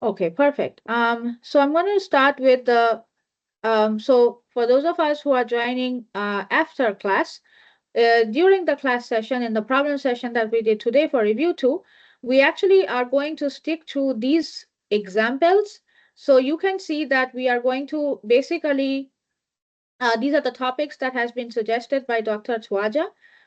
Okay, perfect. So I'm going to start with the, so for those of us who are joining after class, during the class session in the problem session that we did today for review 2, we actually are going to stick to these examples. So you can see that we are going to basically, these are the topics that has been suggested by Dr. Chwaja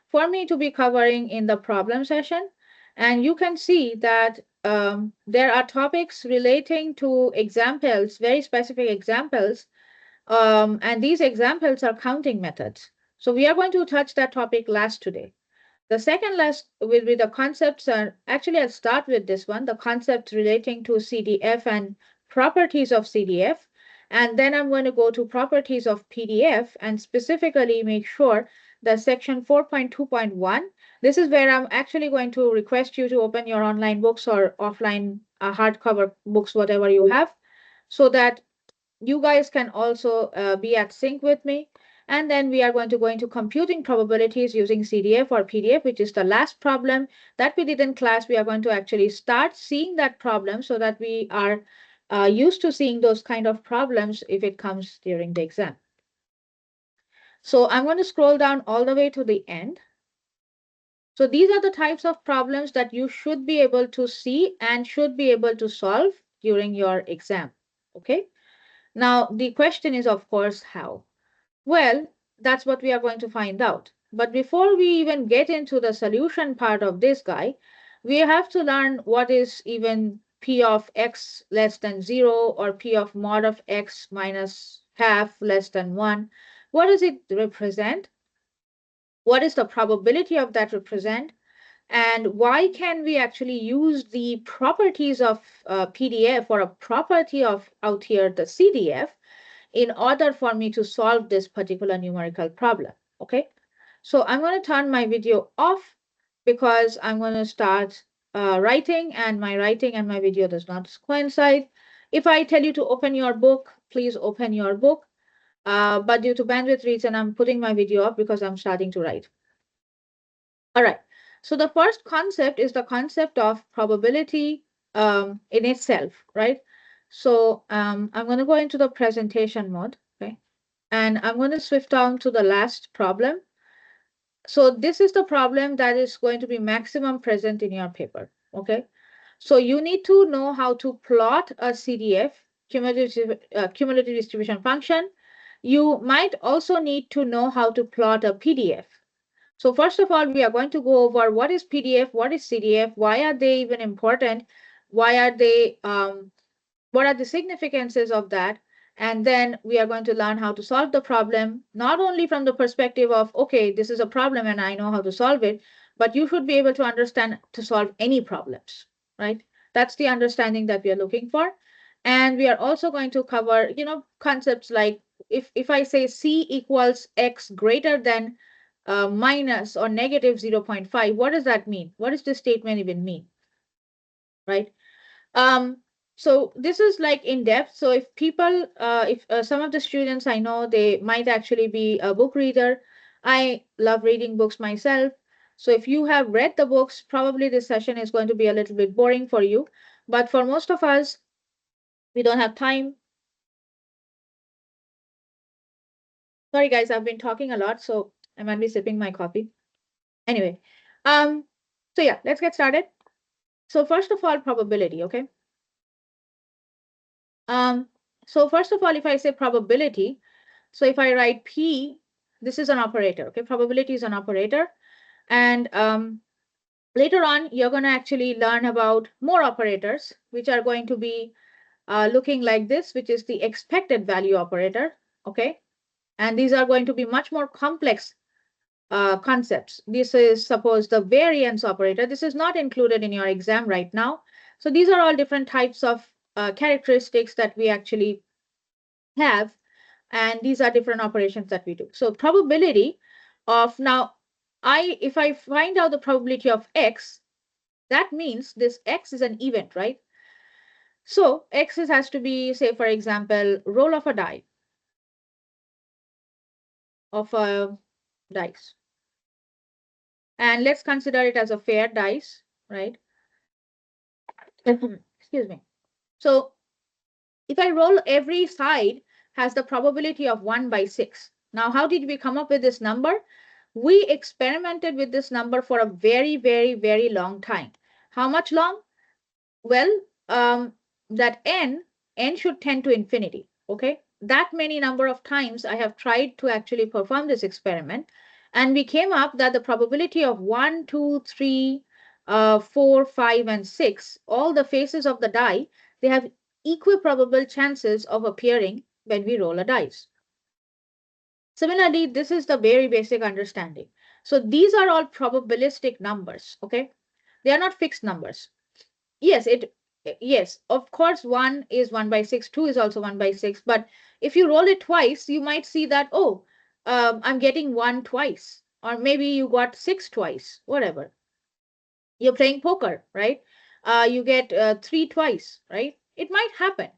for me to be covering in the problem session. And you can see that there are topics relating to examples, very specific examples, and these examples are counting methods. So we are going to touch that topic last today. The second last will be the concepts. Actually, I'll start with this one, the concepts relating to CDF and properties of CDF. And then I'm going to go to properties of PDF and specifically make sure that section 4.2.1, this is where I'm actually going to request you to open your online books or offline hardcover books, whatever you have, so that you guys can also be at sync with me. And then we are going to go into computing probabilities using CDF or PDF, which is the last problem that we did in class. We are going to actually start seeing that problem so that we are used to seeing those kind of problems if it comes during the exam. So I'm going to scroll down all the way to the end. So these are the types of problems that you should be able to see and should be able to solve during your exam. Okay. Now, the question is, of course, how? Well, that's what we are going to find out. But before we even get into the solution part of this guy, we have to learn what is even p of x less than 0 or p of mod of x minus half less than 1. What does it represent? What is the probability of that represent? And why can we actually use the properties of PDF or a property of out here, the CDF, in order for me to solve this particular numerical problem? Okay, so I'm going to turn my video off because I'm going to start writing, and my writing and my video does not coincide. If I tell you to open your book, please open your book. But due to bandwidth reason, I'm putting my video off because I'm starting to write. All right. So the first concept is the concept of probability in itself, right? So I'm going to go into the presentation mode, okay? And I'm going to swift down to the last problem. So this is the problem that is going to be maximum present in your paper, okay? So you need to know how to plot a CDF, cumulative distribution function. You might also need to know how to plot a PDF. So first of all, we are going to go over what is PDF, what is CDF, why are they even important, why are they, what are the significances of that, and then we are going to learn how to solve the problem, not only from the perspective of, okay, this is a problem and I know how to solve it, but you should be able to understand to solve any problems, right? That's the understanding that we are looking for. And we are also going to cover, concepts like if I say C equals X greater than minus or negative 0.5, what does that mean? What does this statement even mean, right? Um, so this is like in depth. So if people, if some of the students I know, they might actually be a book reader. I love reading books myself. So if you have read the books, probably this session is going to be a little bit boring for you. But for most of us, we don't have time. Sorry, guys, I've been talking a lot, so I might be sipping my coffee. Anyway, um, so yeah, let's get started. So first of all, probability, okay? Um, so first of all, if I say probability, so if I write P, this is an operator, okay? Probability is an operator. And later on, you're going to actually learn about more operators, which are going to be looking like this, which is the expected value operator, okay? And these are going to be much more complex concepts. This is, suppose, the variance operator. This is not included in your exam right now. So these are all different types of characteristics that we actually have, and these are different operations that we do. So probability of, now, if I find out the probability of X, that means this X is an event, right? So X has to be, say, for example, roll of a die, of a dice. And let's consider it as a fair dice, right? Excuse me. So if I roll, every side has the probability of 1 by 6. Now, how did we come up with this number? We experimented with this number for a very, very, very long time. How much long? Well, that n should tend to infinity. Okay, that many number of times I have tried to actually perform this experiment, and we came up that the probability of 1, 2, 3, 4, 5, and 6, all the faces of the die, they have equiprobable chances of appearing when we roll a dice. Similarly, this is the very basic understanding. So these are all probabilistic numbers. Okay, they are not fixed numbers. Yes, yes, of course, 1 is 1 by 6, 2 is also 1 by 6. But if you roll it twice, you might see that, oh, I'm getting 1 twice, or maybe you got 6 twice, whatever. You're playing poker, right? You get 3 twice, right? It might happen.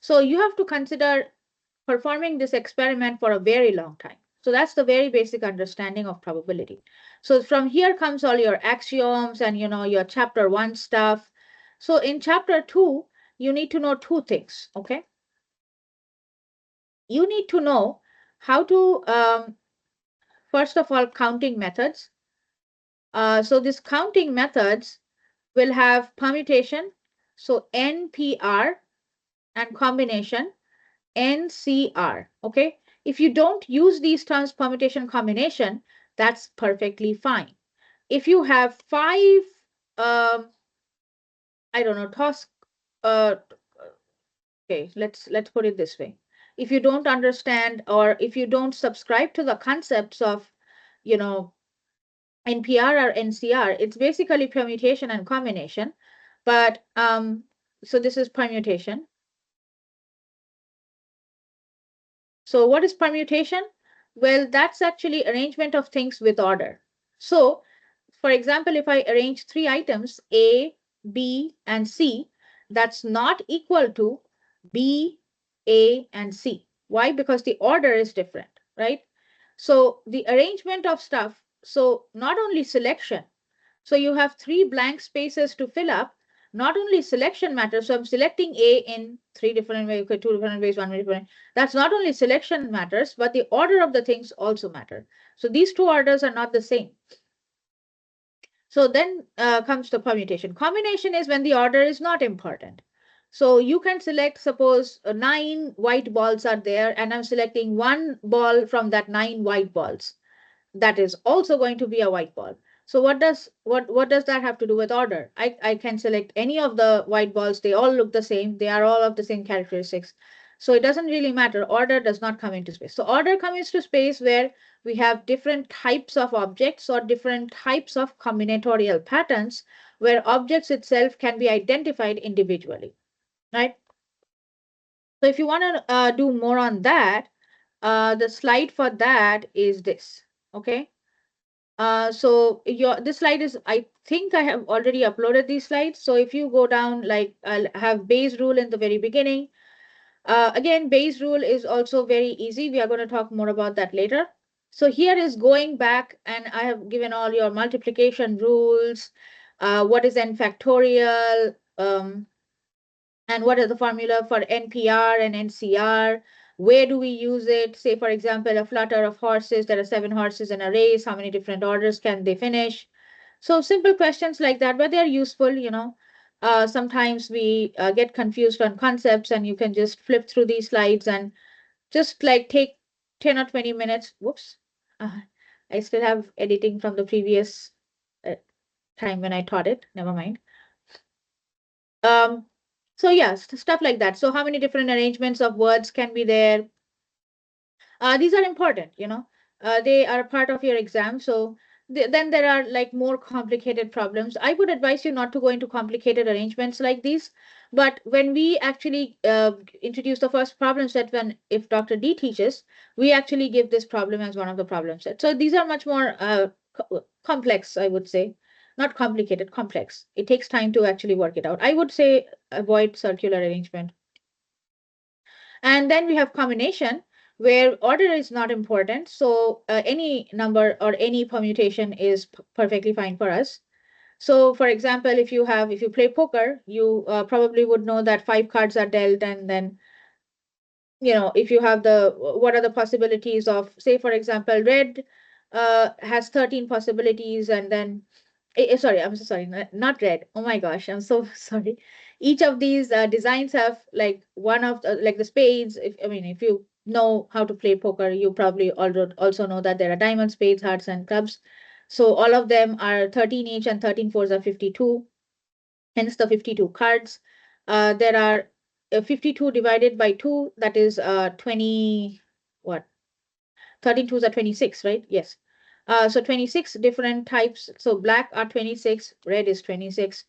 So you have to consider performing this experiment for a very long time. So that's the very basic understanding of probability. So from here comes all your axioms and your chapter 1 stuff. So in chapter 2, you need to know two things, okay? You need to know how to, first of all, counting methods. So these counting methods will have permutation, so NPR, and combination, NCR. Okay. If you don't use these terms, permutation, combination, that's perfectly fine. If you have five, I don't know, toss, uh, okay, let's put it this way. If you don't understand, or if you don't subscribe to the concepts of, you know, NPR or NCR, it's basically permutation and combination. But so this is permutation. So what is permutation? Well, that's actually arrangement of things with order. So, for example, if I arrange three items, A, B, and C, that's not equal to B, A, and C. Why? Because the order is different, right? So the arrangement of stuff, so not only selection, so you have three blank spaces to fill up. Not only selection matters, so I'm selecting A in three different ways, okay, two different ways, one way different. That's not only selection matters, but the order of the things also matter. So these two orders are not the same. So then comes the permutation. Combination is when the order is not important. So you can select, suppose 9 white balls are there, and I'm selecting one ball from that 9 white balls. That is also going to be a white ball. So what does that have to do with order? I can select any of the white balls. They all look the same. They are all of the same characteristics. So it doesn't really matter. Order does not come into space. So order comes into space where we have different types of objects or different types of combinatorial patterns where objects itself can be identified individually, right? So if you want to do more on that, the slide for that is this, okay? So this slide is, I think I have already uploaded these slides. So if you go down, like I'll have Bayes rule in the very beginning. Again, Bayes rule is also very easy. We are going to talk more about that later. So here is going back, and I have given all your multiplication rules. What is n factorial? And what is the formula for NPR and NCR? Where do we use it? Say, for example, a flutter of horses. There are 7 horses in a race. How many different orders can they finish? So simple questions like that, but they're useful. Sometimes we get confused on concepts, and you can just flip through these slides and just like take 10 or 20 minutes. Whoops. I still have editing from the previous uh, time when I taught it. Never mind. Um, so yeah, stuff like that. So how many different arrangements of words can be there? These are important. They are part of your exam. So then there are like more complicated problems. I would advise you not to go into complicated arrangements like these. But when we actually introduce the first problem set, when if Dr. D teaches, we actually give this problem as one of the problem sets. So these are much more complex, I would say. Not complicated, complex. It takes time to actually work it out. I would say avoid circular arrangement. And then we have combination, where order is not important. So any number or any permutation is perfectly fine for us. So, for example, if you play poker, you probably would know that five cards are dealt, and then if you have what are the possibilities of, say, for example, red has 13 possibilities, and then sorry, I'm so sorry, not red. Oh my gosh, I'm so sorry. Each of these designs have like one of like the spades. If you know how to play poker, you probably also know that there are diamonds, spades, hearts, and clubs. So all of them are 13 each, and 13 fours are 52. Hence the 52 cards. There are 52 divided by 2, that is 20, what? 13 twos are 26, right? Yes. So 26 different types. So black are 26, red is 26.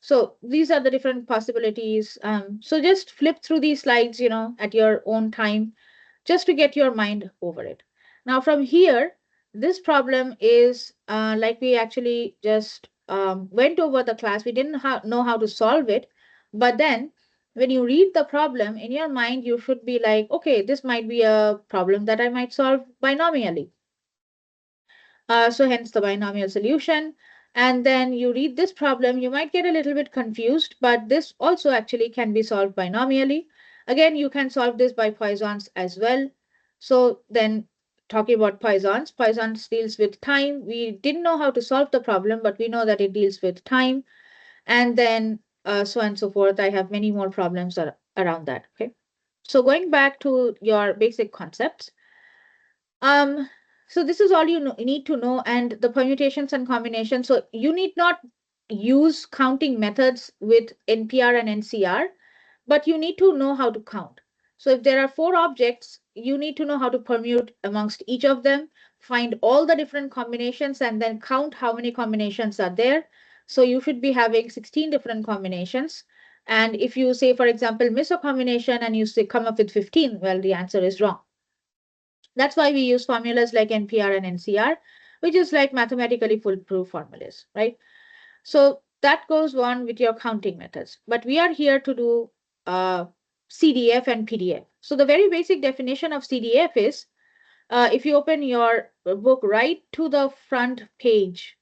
So these are the different possibilities. So just flip through these slides, at your own time, just to get your mind over it. Now, from here, this problem is like we actually just went over the class. We didn't know how to solve it. But then when you read the problem in your mind, you should be like, okay, this might be a problem that I might solve binomially. So hence the binomial solution. And then you read this problem, you might get a little bit confused, but this also actually can be solved binomially. Again, you can solve this by Poissons as well. So then talking about Poissons, Poissons deals with time. We didn't know how to solve the problem, but we know that it deals with time. And then so on and so forth. I have many more problems around that. Okay. So going back to your basic concepts, um, so this is all you need to know, and the permutations and combinations. So you need not use counting methods with NPR and NCR, but you need to know how to count. So if there are four objects, you need to know how to permute amongst each of them, find all the different combinations, and then count how many combinations are there. So you should be having 16 different combinations. And if you say, for example, miss a combination and you say come up with 15, well, the answer is wrong. That's why we use formulas like NPR and NCR, which is like mathematically foolproof formulas, right? So that goes on with your counting methods. But we are here to do CDF and PDF. So the very basic definition of CDF is, if you open your book right to the front page,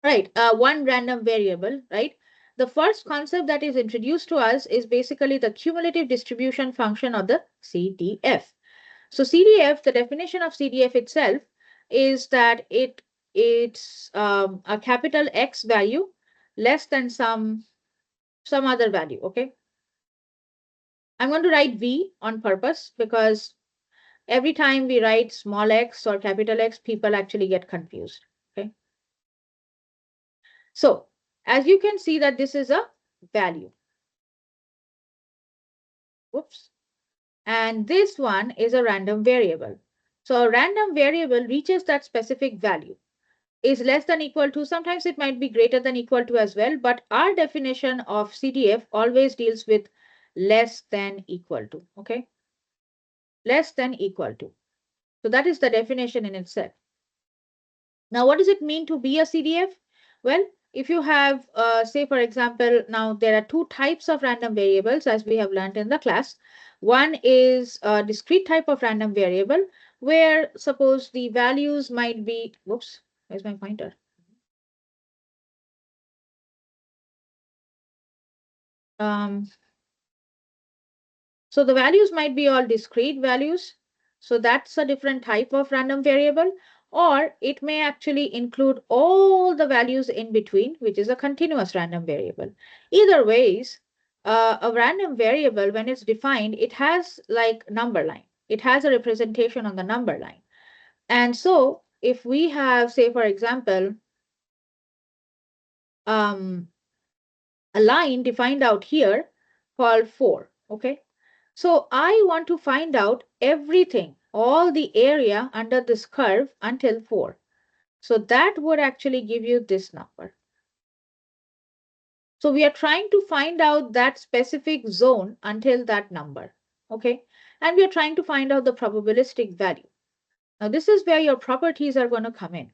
right, one random variable, right? The first concept that is introduced to us is basically the cumulative distribution function of the CDF. So CDF, the definition of CDF itself is that it's a capital X value less than some other value. Okay, I'm going to write V on purpose because every time we write small x or capital X, people actually get confused. Okay, so as you can see that this is a value. Whoops. And this one is a random variable. So a random variable reaches that specific value, is less than equal to, sometimes it might be greater than equal to as well, but our definition of CDF always deals with less than equal to, okay? Less than equal to. So that is the definition in itself. Now, what does it mean to be a CDF? Well, if you have, say, for example, now there are two types of random variables as we have learned in the class. One is a discrete type of random variable where suppose the values might be, whoops, where's my pointer? So the values might be all discrete values. So that's a different type of random variable. Or it may actually include all the values in between, which is a continuous random variable. Either ways, a random variable, when it's defined, it has like number line. It has a representation on the number line. And so if we have, say, for example, a line defined out here called 4, okay? So I want to find out everything, all the area under this curve until 4. So that would actually give you this number. So we are trying to find out that specific zone until that number, okay? And we are trying to find out the probabilistic value. Now this is where your properties are going to come in.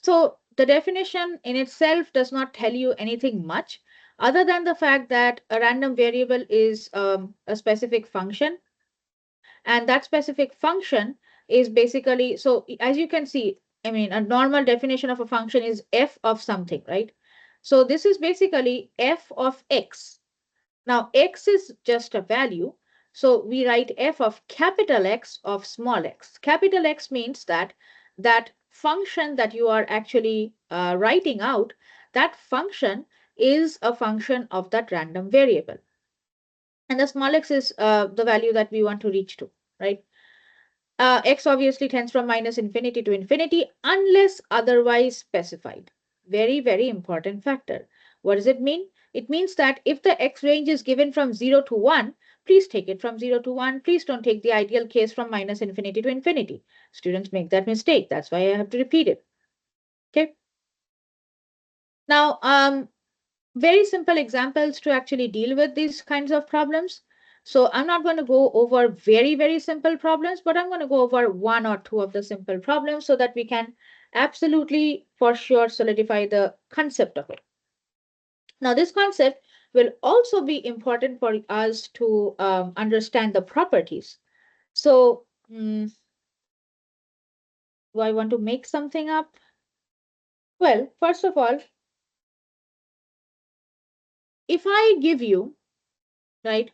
So the definition in itself does not tell you anything much other than the fact that a random variable is a specific function. And that specific function is basically, so as you can see, I mean, a normal definition of a function is f of something, right? So this is basically f of x. Now, x is just a value. So we write f of capital X of small x. Capital X means that that function that you are actually writing out, that function is a function of that random variable. And the small x is the value that we want to reach to, right? X obviously tends from minus infinity to infinity unless otherwise specified. Very, very important factor. What does it mean? It means that if the X range is given from 0 to 1, please take it from 0 to 1. Please don't take the ideal case from minus infinity to infinity. Students make that mistake. That's why I have to repeat it. Okay. Now, very simple examples to actually deal with these kinds of problems. So I'm not going to go over very, very simple problems, but I'm going to go over one or two of the simple problems so that we can absolutely for sure solidify the concept of it. Now, this concept will also be important for us to understand the properties. So, do I want to make something up? Well, first of all, if I give you, right,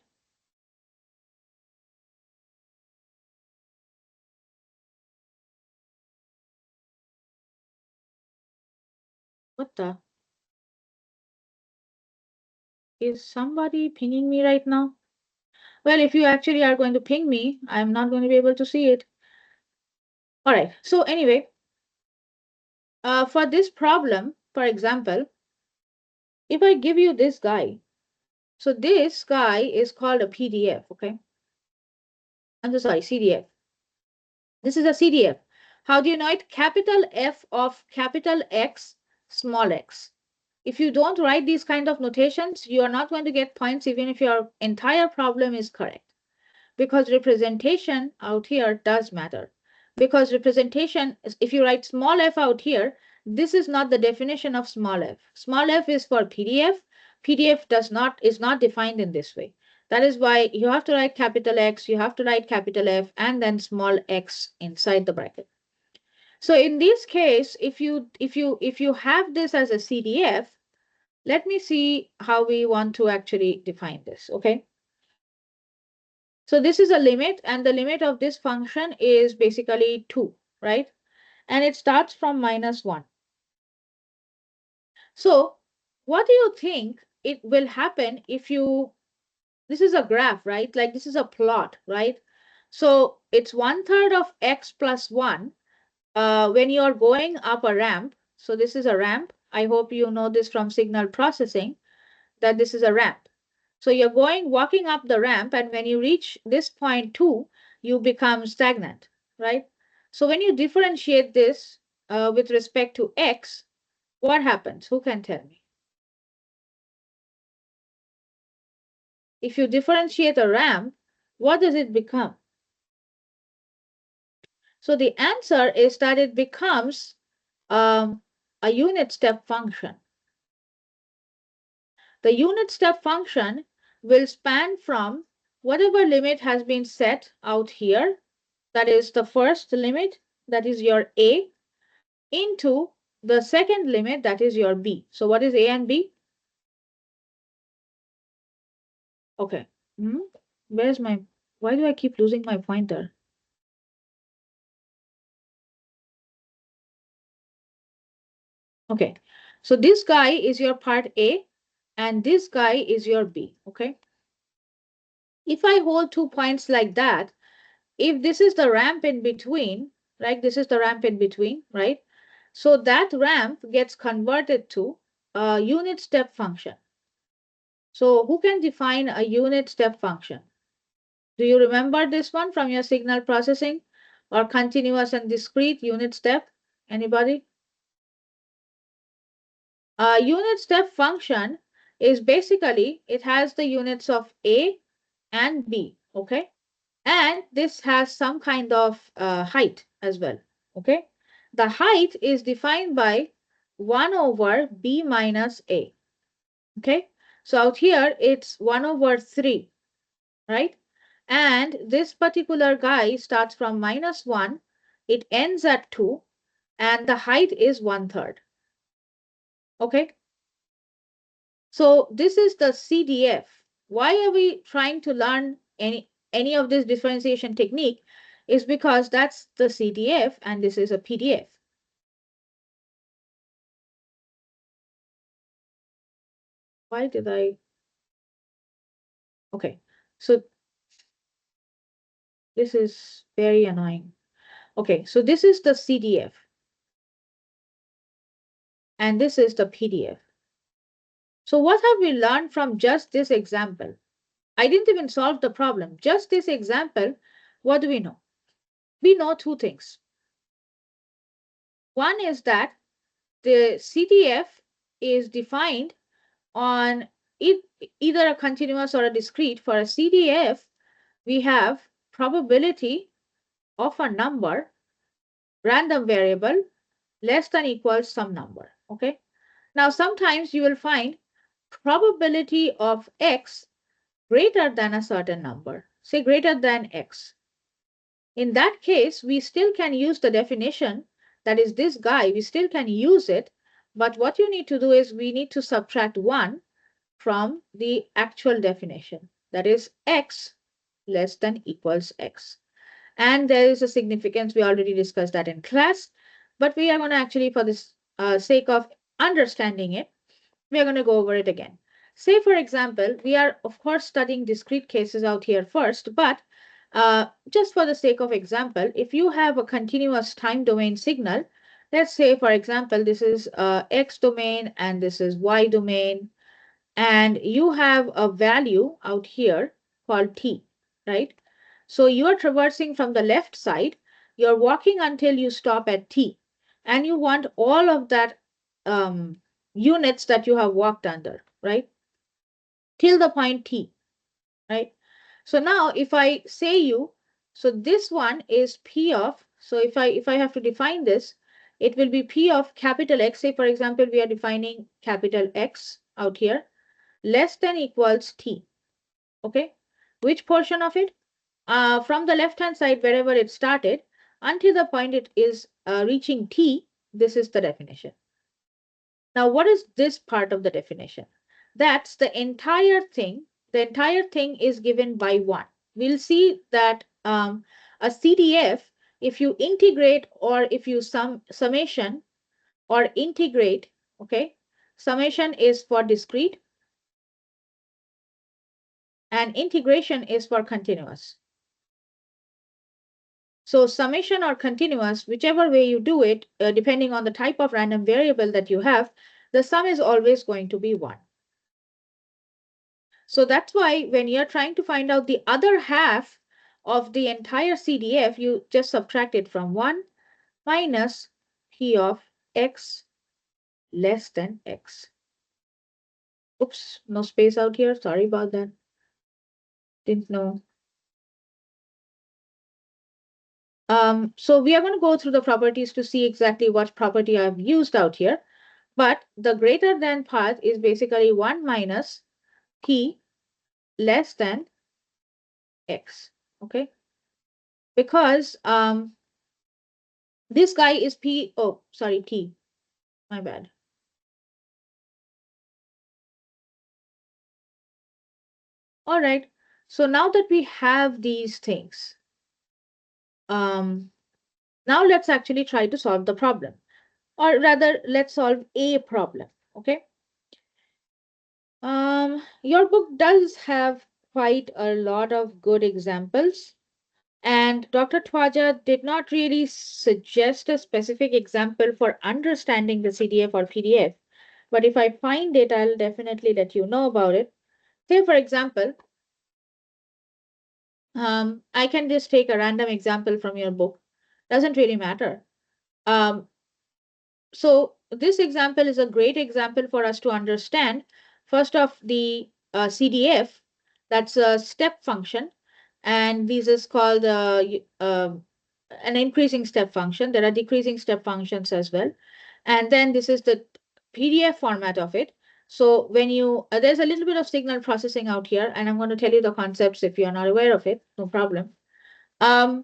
what the? Is somebody pinging me right now? Well, if you actually are going to ping me, I'm not going to be able to see it. All right. So anyway, for this problem, for example, if I give you this guy, so this guy is called a PDF, okay? I'm so sorry, CDF. This is a CDF. How do you know it? Capital F of capital X, small x. If you don't write these kind of notations, you are not going to get points even if your entire problem is correct. Because representation out here does matter. Because representation, if you write small f out here, this is not the definition of small f. Small f is for PDF. PDF is not defined in this way. That is why you have to write capital X, you have to write capital F, and then small x inside the bracket. So in this case, if you have this as a CDF, let me see how we want to actually define this. Okay. So this is a limit, and the limit of this function is basically 2, right? And it starts from -1. So what do you think it will happen if this is a graph, right? Like this is a plot, right? So it's 1/3 of x plus 1 when you're going up a ramp. So this is a ramp. I hope you know this from signal processing, that this is a ramp. So you're walking up the ramp, and when you reach this point 2, you become stagnant, right? So when you differentiate this with respect to x, what happens? Who can tell me? If you differentiate a ramp, what does it become? So the answer is that it becomes um, a unit step function. The unit step function will span from whatever limit has been set out here, that is the first limit, that is your A, into the second limit, that is your B. So what is A and B? Okay. Hmm? Where's my, why do I keep losing my pointer? Okay. So this guy is your part A, and this guy is your B. Okay. If I hold 2 points like that, if this is the ramp in between, right? This is the ramp in between, right? So that ramp gets converted to a unit step function. So who can define a unit step function? Do you remember this one from your signal processing or continuous and discrete unit step? Anybody? A unit step function is basically, it has the units of A and B, okay? And this has some kind of height as well, okay? The height is defined by 1 over B minus A, okay? So out here, it's 1 over 3, right? And this particular guy starts from -1, it ends at 2, and the height is 1/3. Okay. So this is the CDF. Why are we trying to learn any of this differentiation technique? Is because that's the CDF and this is a PDF. Why did I? Okay, so this is very annoying. Okay, so this is the CDF and this is the PDF. So what have we learned from just this example? I didn't even solve the problem. Just this example, what do we know? We know two things. One is that the CDF is defined on either a continuous or a discrete. For a CDF, we have probability of a number, random variable, less than equals some number. Okay. Now, sometimes you will find probability of X greater than a certain number, say greater than X. In that case, we still can use the definition, that is this guy, we still can use it, but what you need to do is we need to subtract 1 from the actual definition, that is X less than equals X. And there is a significance, we already discussed that in class, but we are going to actually, for this sake of understanding it, we are going to go over it again. Say, for example, we are, of course, studying discrete cases out here first, but just for the sake of example, if you have a continuous time domain signal, let's say, for example, this is X domain and this is Y domain, and you have a value out here called T, right? So you are traversing from the left side, you're walking until you stop at T, and you want all of that units that you have walked under, right? Till the point T, right? So now if I say you, so this one is P of, so if I have to define this, it will be P of capital X. Say, for example, we are defining capital X out here, less than equals T. Okay. Which portion of it? From the left-hand side, wherever it started, until the point it is reaching T, this is the definition. Now, what is this part of the definition? That's the entire thing. The entire thing is given by 1. We'll see that a CDF, if you integrate or if you summation or integrate, okay, summation is for discrete and integration is for continuous. So summation or continuous, whichever way you do it, depending on the type of random variable that you have, the sum is always going to be 1. So that's why when you're trying to find out the other half of the entire CDF, you just subtract it from 1 minus P of X less than X. Oops, no space out here. Sorry about that. Didn't know. So we are going to go through the properties to see exactly what property I've used out here. But the greater than part is basically 1 minus P less than X. Okay. Because this guy is P, oh, sorry, T. My bad. All right. So now that we have these things, now let's actually try to solve the problem. Or rather, let's solve a problem. Okay. Your book does have quite a lot of good examples. And Dr. Twaja did not really suggest a specific example for understanding the CDF or PDF. But if I find it, I'll definitely let you know about it. Say, for example, I can just take a random example from your book. Doesn't really matter. Um, so this example is a great example for us to understand. First off, the CDF, that's a step function. And this is called an increasing step function. There are decreasing step functions as well. And then this is the PDF format of it. So when you, there's a little bit of signal processing out here, and I'm going to tell you the concepts if you're not aware of it, no problem. So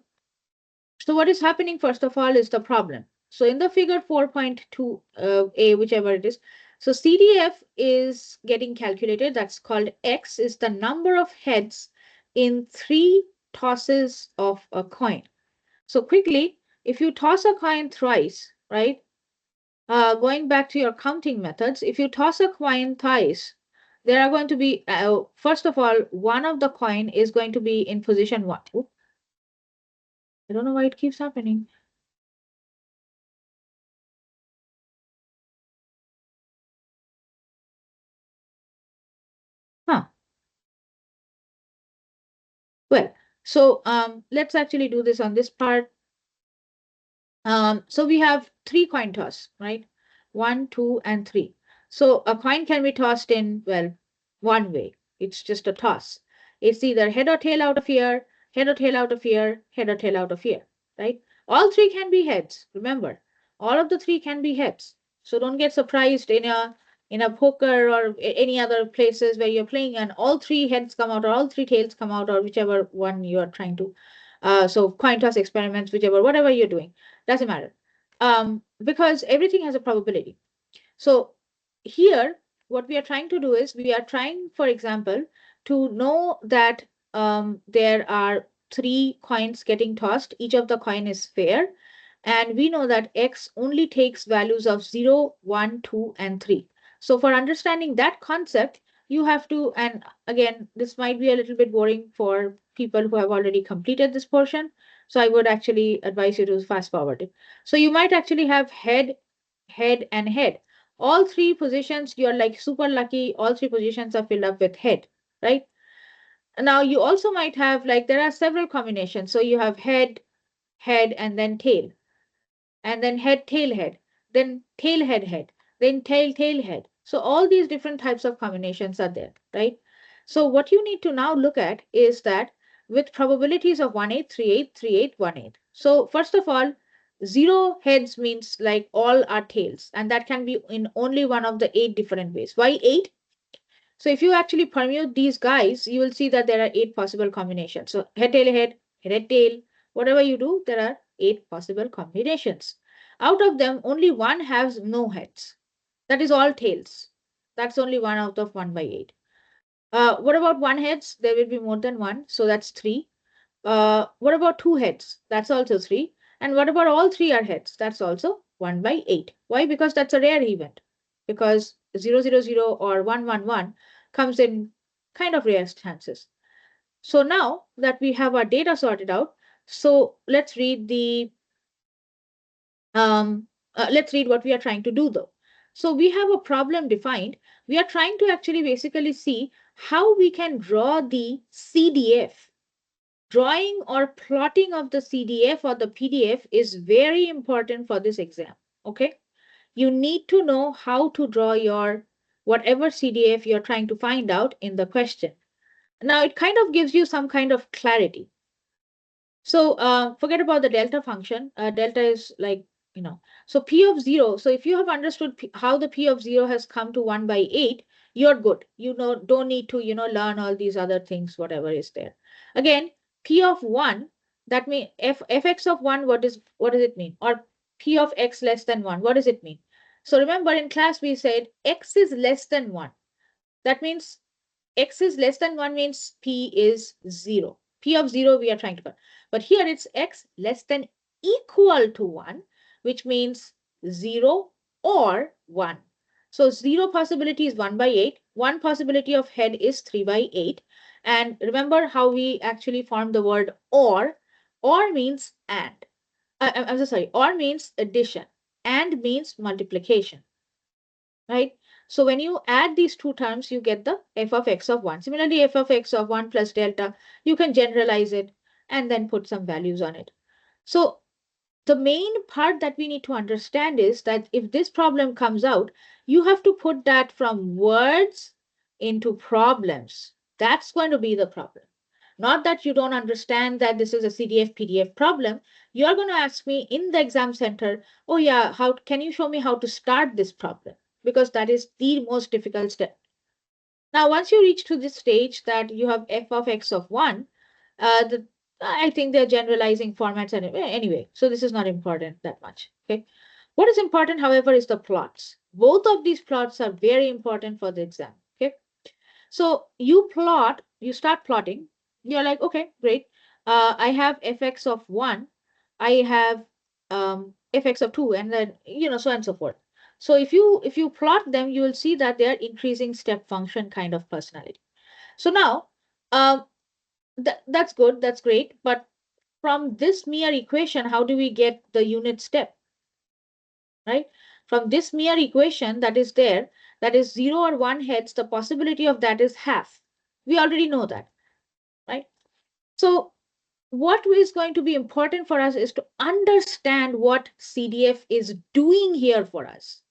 what is happening, first of all, is the problem. So in the figure 4.2a, whichever it is, so CDF is getting calculated. That's called X is the number of heads in 3 tosses of a coin. So quickly, if you toss a coin thrice, right? Going back to your counting methods, if you toss a coin thrice, there are going to be, first of all, one of the coin is going to be in position one. Oop, I don't know why it keeps happening. Huh. Well, so let's actually do this on this part. So we have 3 coin toss, right? One, two, and three. So a coin can be tossed in, well, one way. It's just a toss. It's either head or tail out of here, head or tail out of here, head or tail out of here, right? All three can be heads. Remember, all of the three can be heads. So don't get surprised in a poker or any other places where you're playing and all three heads come out or all three tails come out or whichever one you're trying to. So coin toss experiments, whichever, whatever you're doing doesn't matter. Because everything has a probability. So here, what we are trying to do is we are trying, for example, to know that there are 3 coins getting tossed. Each of the coin is fair. And we know that X only takes values of 0, 1, 2, and 3. So for understanding that concept, you have to, and again, this might be a little bit boring for people who have already completed this portion. So I would actually advise you to fast forward it. So you might actually have head, head, and head. All 3 positions, you're like super lucky. All 3 positions are filled up with head, right? Now you also might have like there are several combinations. So you have head, head, and then tail, and then head, tail, head, then tail, head, head, then tail, tail, head. So all these different types of combinations are there, right? So what you need to now look at is that with probabilities of 1/8, 3/8, 3/8, 1/8. So first of all, 0 heads means like all are tails, and that can be in only one of the 8 different ways. Why 8? So if you actually permute these guys, you will see that there are 8 possible combinations. So head, head, tail, whatever you do, there are 8 possible combinations. Out of them, only one has no heads. That is all tails. That's only one out of 1/8. What about 1 heads? There will be more than one, so that's 3. What about 2 heads? That's also 3. And what about all 3 are heads? That's also 1/8. Why? Because that's a rare event. Because 000 or 111 comes in kind of rare chances. So now that we have our data sorted out, so let's read what we are trying to do though. So we have a problem defined. We are trying to actually basically see how we can draw the CDF. Drawing or plotting of the CDF or the PDF is very important for this exam. Okay. You need to know how to draw your whatever CDF you're trying to find out in the question. Now it kind of gives you some kind of clarity. So forget about the delta function. Delta is like, so P of 0. So if you have understood how the P of 0 has come to 1/8, you're good. Don't need to, learn all these other things, whatever is there. Again, P of 1, that means fx of 1, what does it mean? Or P of x less than 1, what does it mean? So remember in class we said x is less than 1. That means x is less than 1 means P is 0. P of 0 we are trying to find. But here it's x less than equal to 1, which means 0 or 1. So 0 possibility is 1/8. One possibility of head is 3/8. And remember how we actually formed the word or. Or means and. I'm so sorry. Or means addition. And means multiplication, right? So when you add these 2 terms, you get the f of x of 1. Similarly, f of x of 1 plus delta, you can generalize it and then put some values on it. So the main part that we need to understand is that if this problem comes out, you have to put that from words into problems. That's going to be the problem. Not that you don't understand that this is a CDF PDF problem. You're going to ask me in the exam center, oh yeah, how can you show me how to start this problem? Because that is the most difficult step. Now, once you reach to this stage that you have f of x of 1, the I think they're generalizing formats anyway. So this is not important that much. Okay. What is important, however, is the plots. Both of these plots are very important for the exam. Okay. So you start plotting. You're like, okay, great. I have fx of 1. I have fx of 2, and then, so on and so forth. So if you plot them, you will see that they are increasing step function kind of personality. So now, um, that's good, that's great. But from this mere equation, how do we get the unit step, right? From this mere equation that is there, that is 0 or 1 heads, the possibility of that is half. We already know that, right? So what is going to be important for us is to understand what CDF is doing here for us.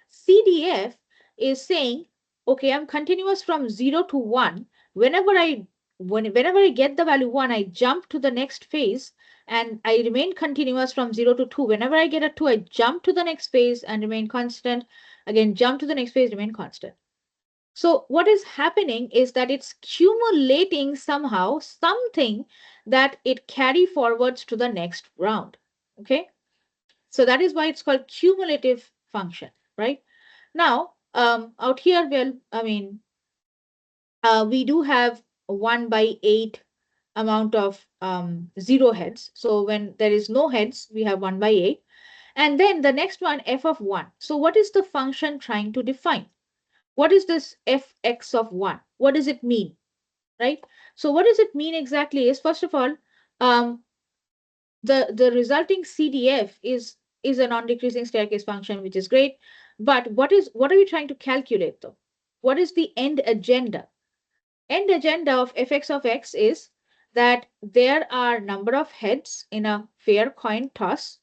CDF is saying, okay, I'm continuous from 0 to 1. Whenever I get the value 1, I jump to the next phase and I remain continuous from 0 to 2. Whenever I get a 2, I jump to the next phase and remain constant. Again, jump to the next phase, remain constant. So what is happening is that it's accumulating somehow something that it carry forwards to the next round. Okay. So that is why it's called cumulative function, right? Now, out here, well, I mean, we do have 1 by 8 amount of 0 heads. So when there is no heads, we have 1 by 8. And then the next one, f of 1. So what is the function trying to define? What is this fx of 1? What does it mean, right? So what does it mean exactly is, first of all, um, the resulting CDF is a non-decreasing staircase function, which is great. But what are we trying to calculate though? What is the end agenda? End agenda of fx of x is that there are number of heads in a fair coin toss,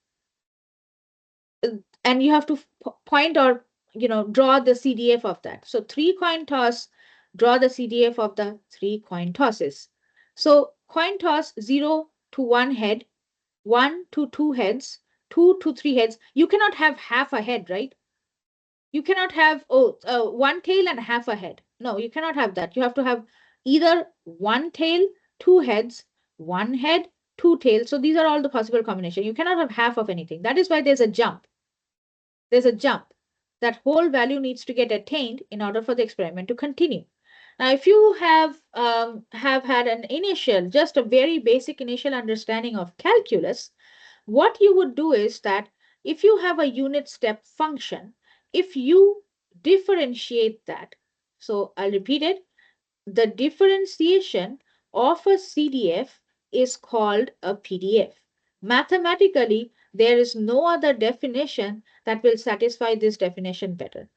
and you have to point or draw the CDF of that. So 3 coin toss, draw the CDF of the 3 coin tosses. So coin toss 0 to 1 head, 1 to 2 heads, 2 to 3 heads. You cannot have half a head, right? You cannot have 1 tail and half a head. No, you cannot have that. You have to have either 1 tail, 2 heads, 1 head, 2 tails. So these are all the possible combination. You cannot have half of anything. That is why there's a jump. There's a jump. That whole value needs to get attained in order for the experiment to continue. Now, if you have had an initial, just a very basic initial understanding of calculus, what you would do is that if you have a unit step function, if you differentiate that, so I'll repeat it, the differentiation of a CDF is called a PDF. Mathematically, there is no other definition that will satisfy this definition better.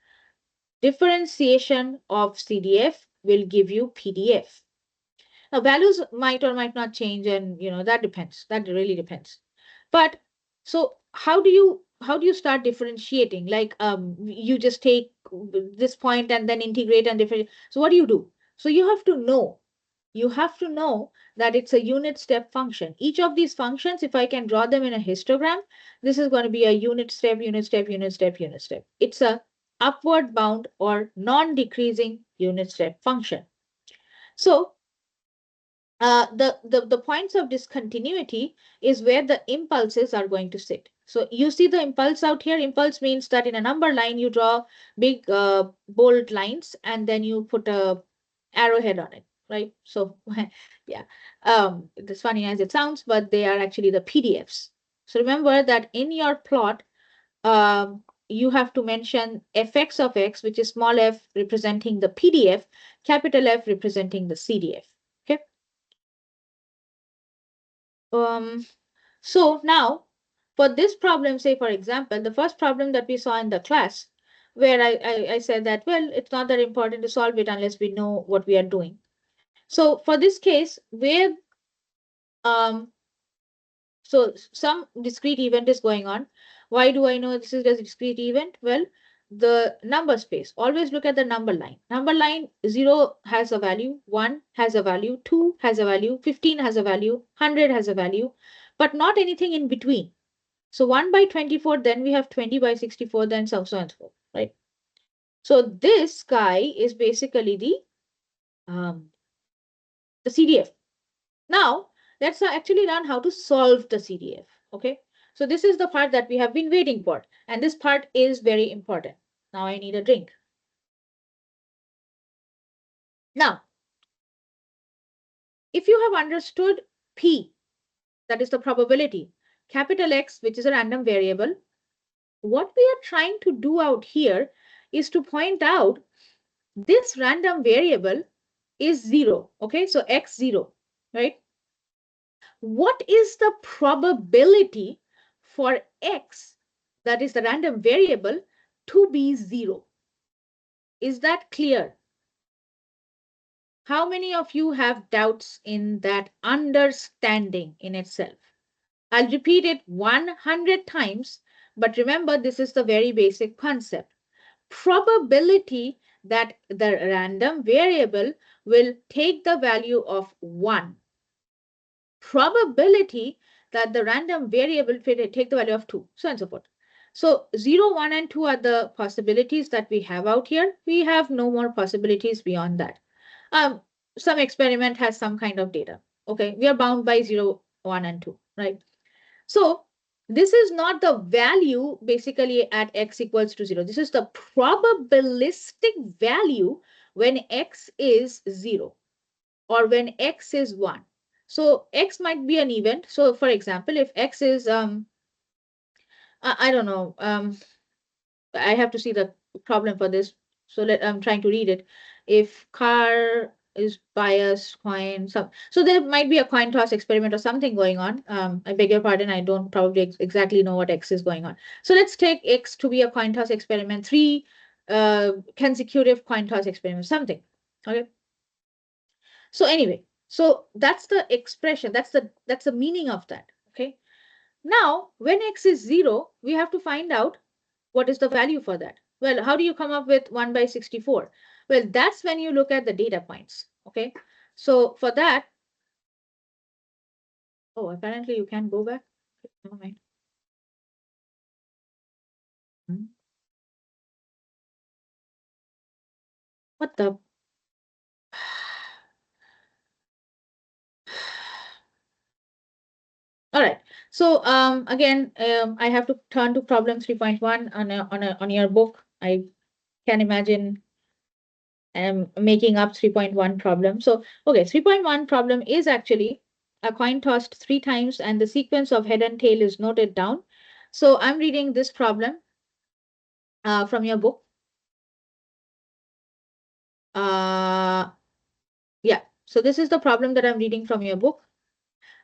Differentiation of CDF will give you PDF. Now, values might or might not change, and that depends. That really depends. But so how do you start differentiating? Like you just take this point and then integrate and different. So what do? So you have to know that it's a unit step function. Each of these functions, if I can draw them in a histogram, this is going to be a unit step, unit step, unit step, unit step. It's a upward bound or non-decreasing unit step function. So the points of discontinuity is where the impulses are going to sit. So you see the impulse out here. Impulse means that in a number line, you draw big bold lines and then you put a arrowhead on it, right? So yeah, it's funny as it sounds, but they are actually the PDFs. So remember that in your plot, you have to mention fx of x, which is small f representing the PDF, capital F representing the CDF. Okay. So now for this problem, say for example, the first problem that we saw in the class, where I said that, well, it's not that important to solve it unless we know what we are doing. So for this case, where um, so some discrete event is going on. Why do I know this is a discrete event? Well, the number space. Always look at the number line. Number line 0 has a value, 1 has a value, 2 has a value, 15 has a value, 100 has a value, but not anything in between. So 1 by 24, then we have 20 by 64, then so on and so forth, right? So this guy is basically the CDF. Now, let's actually learn how to solve the CDF. Okay. So this is the part that we have been waiting for. And this part is very important. Now I need a drink. Now, if you have understood P, that is the probability, capital X, which is a random variable, what we are trying to do out here is to point out this random variable is 0. Okay, so X 0, right? What is the probability for X, that is the random variable, to be 0? Is that clear? How many of you have doubts in that understanding in itself? I'll repeat it 100 times, but remember, this is the very basic concept. Probability that the random variable will take the value of 1. Probability that the random variable will take the value of 2, so on and so forth. So 0, 1, and 2 are the possibilities that we have out here. We have no more possibilities beyond that. Um, some experiment has some kind of data. Okay, we are bound by 0, 1, and 2, right? So this is not the value basically at x equals to 0. This is the probabilistic value when x is 0 or when x is 1. So x might be an event. So for example, if x is, I don't know, I have to see the problem for this. So I'm trying to read it. If car is bias coin, so there might be a coin toss experiment or something going on. I beg your pardon, I don't probably exactly know what X is going on. So let's take X to be a coin toss experiment, 3 consecutive coin toss experiments, something. Okay. So anyway, so that's the expression, that's the meaning of that. Okay. Now, when X is 0, we have to find out what is the value for that? Well, how do you come up with 1 by 64? Well, that's when you look at the data points. Okay. So for that, oh, apparently you can go back. Never mind. Hmm. What the? All right. So again, I have to turn to problem 3.1 on your book. I can imagine making up 3.1 problem. So, okay, 3.1 problem is actually a coin tossed 3 times and the sequence of head and tail is noted down. So I'm reading this problem from your book. Uh, yeah, so this is the problem that I'm reading from your book.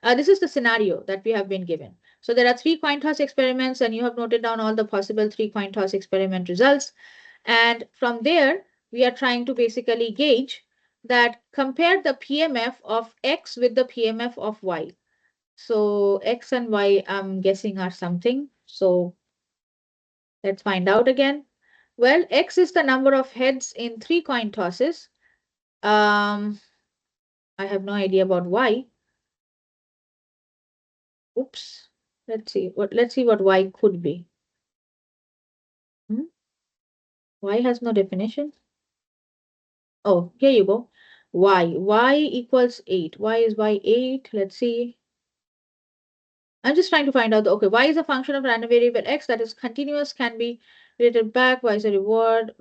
This is the scenario that we have been given. So there are 3 coin toss experiments and you have noted down all the possible 3 coin toss experiment results. And from there, we are trying to basically gauge that compare the PMF of X with the PMF of Y. So X and Y, I'm guessing are something. So let's find out again. Well, X is the number of heads in 3 coin tosses. I have no idea about Y. Oops. Let's see what Y could be. Hmm? Y has no definition. Oh, here you go. Y equals 8. Why is Y 8? Let's see. I'm just trying to find out, okay, Y is a function of random variable X that is continuous, can be related back. Y is a reward.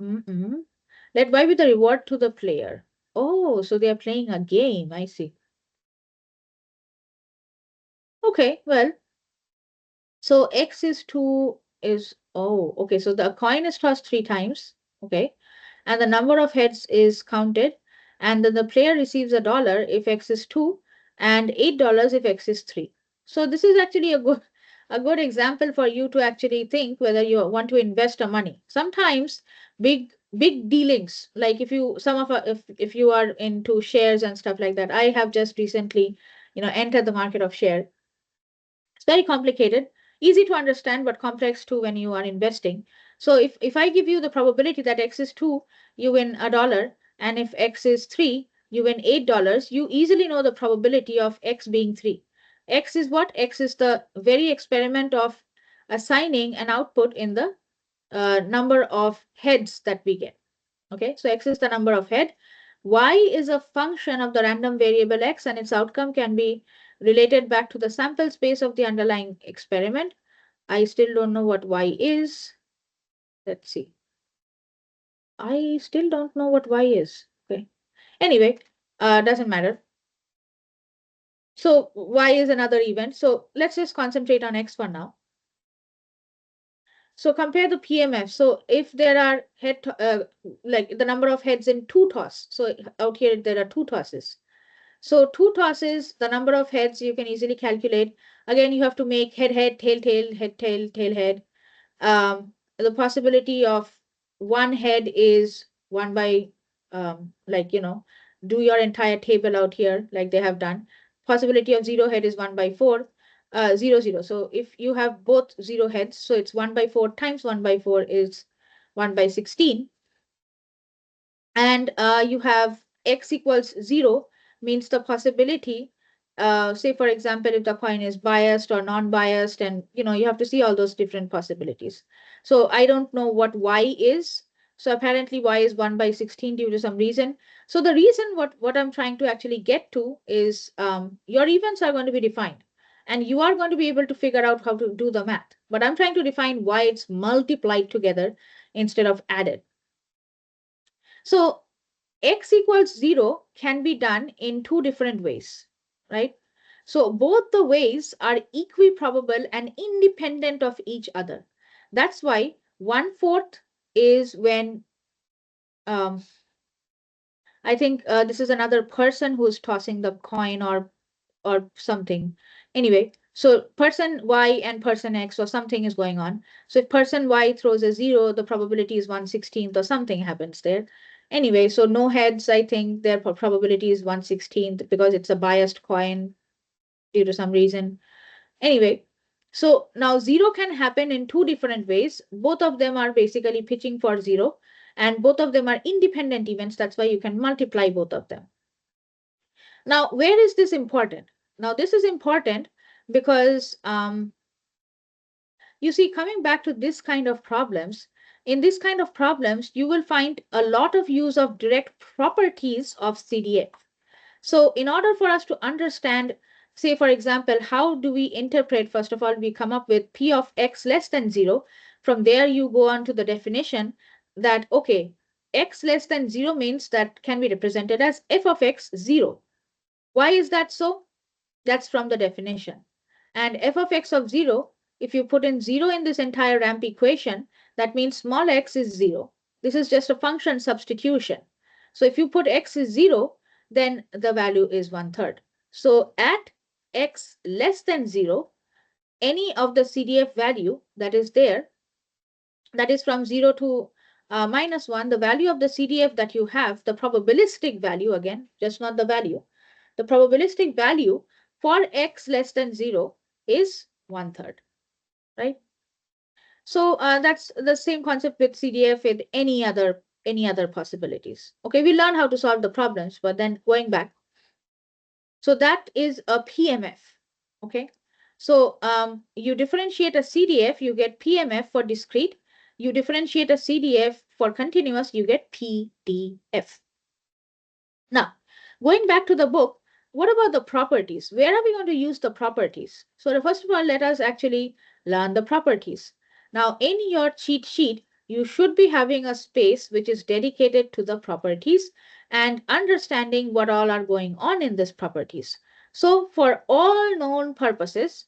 Let Y be the reward to the player. Oh, so they are playing a game. I see. Okay, well, so X is 2 is, oh, okay, so the coin is tossed 3 times. Okay, and the number of heads is counted, and then the player receives $1 if X is 2 and $8 if X is 3. So this is actually a good example for you to actually think whether you want to invest a money. Sometimes big dealings, like if you are into shares and stuff like that. I have just recently, entered the market of share. It's very complicated, easy to understand, but complex too when you are investing. So if I give you the probability that X is 2, you win $1, and if X is 3, you win $8, you easily know the probability of X being 3. X is what? X is the very experiment of assigning an output in the number of heads that we get. Okay, so X is the number of head. Y is a function of the random variable X, and its outcome can be related back to the sample space of the underlying experiment. I still don't know what y is. Let's see. I still don't know what y is. Okay. Anyway, doesn't matter. So y is another event. So let's just concentrate on x for now. So compare the PMF. So if there are like the number of heads in two toss. So out here there are two tosses. So two tosses, the number of heads you can easily calculate. Again, you have to make head, head, tail, tail, head, tail, tail, head. The possibility of one head is one by, like, do your entire table out here like they have done. Possibility of zero head is 1 by 4, 0, 0. So if you have both zero heads, so it's 1 by 4 times 1 by 4 is 1 by 16. And you have x equals 0 means the possibility, say for example, if the coin is biased or non-biased, and you have to see all those different possibilities. So I don't know what y is. So apparently y is 1 by 16 due to some reason. So the reason what I'm trying to actually get to is, your events are going to be defined and you are going to be able to figure out how to do the math. But I'm trying to define why it's multiplied together instead of added. So x equals 0 can be done in two different ways, right? So both the ways are equiprobable and independent of each other. That's why 1/4 is when, um, I think this is another person who's tossing the coin or something. Anyway, so person Y and person X or something is going on. So if person Y throws a 0, the probability is 1/16 or something happens there. Anyway, so no heads, I think their probability is 1/16 because it's a biased coin due to some reason. Anyway, so now 0 can happen in two different ways. Both of them are basically pitching for 0 and both of them are independent events. That's why you can multiply both of them. Now, where is this important? Now, this is important because, you see, coming back to this kind of problems, in this kind of problems, you will find a lot of use of direct properties of CDF. So in order for us to understand, say, for example, how do we interpret, first of all, we come up with P of x less than 0. From there, you go on to the definition that, okay, x less than 0 means that can be represented as f of x 0. Why is that so? That's from the definition. And f of x of 0, if you put in 0 in this entire ramp equation, that means small x is 0. This is just a function substitution. So if you put x is 0, then the value is 1/3. So at x less than 0, any of the CDF value that is there, that is from 0 to -1, the value of the CDF that you have, the probabilistic value, again, just not the value, the probabilistic value for x less than 0 is 1/3, right? So that's the same concept with CDF with any other possibilities. Okay, we learn how to solve the problems, but then going back, so that is a PMF. Okay, so you differentiate a CDF, you get PMF for discrete. You differentiate a CDF for continuous, you get PDF. Now, going back to the book, what about the properties? Where are we going to use the properties? So first of all, let us actually learn the properties. Now, in your cheat sheet, you should be having a space which is dedicated to the properties and understanding what all are going on in these properties. So for all known purposes,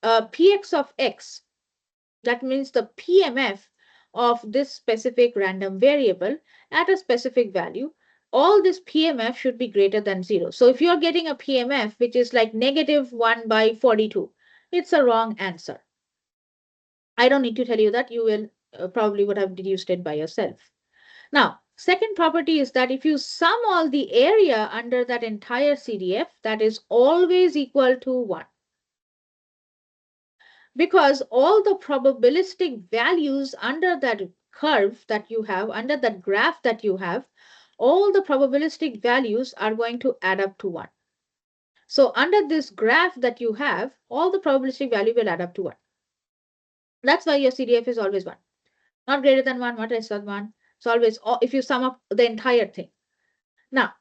Px of x, that means the PMF of this specific random variable at a specific value, all this PMF should be greater than 0. So if you're getting a PMF which is like -1 by 42, it's a wrong answer. I don't need to tell you that. You will probably would have deduced it by yourself. Now, second property is that if you sum all the area under that entire CDF, that is always equal to 1. Because all the probabilistic values under that curve that you have, under that graph that you have, all the probabilistic values are going to add up to 1. So under this graph that you have, all the probabilistic value will add up to 1. That's why your CDF is always 1. Not greater than 1, not less than 1. It's always, if you sum up the entire thing. Now,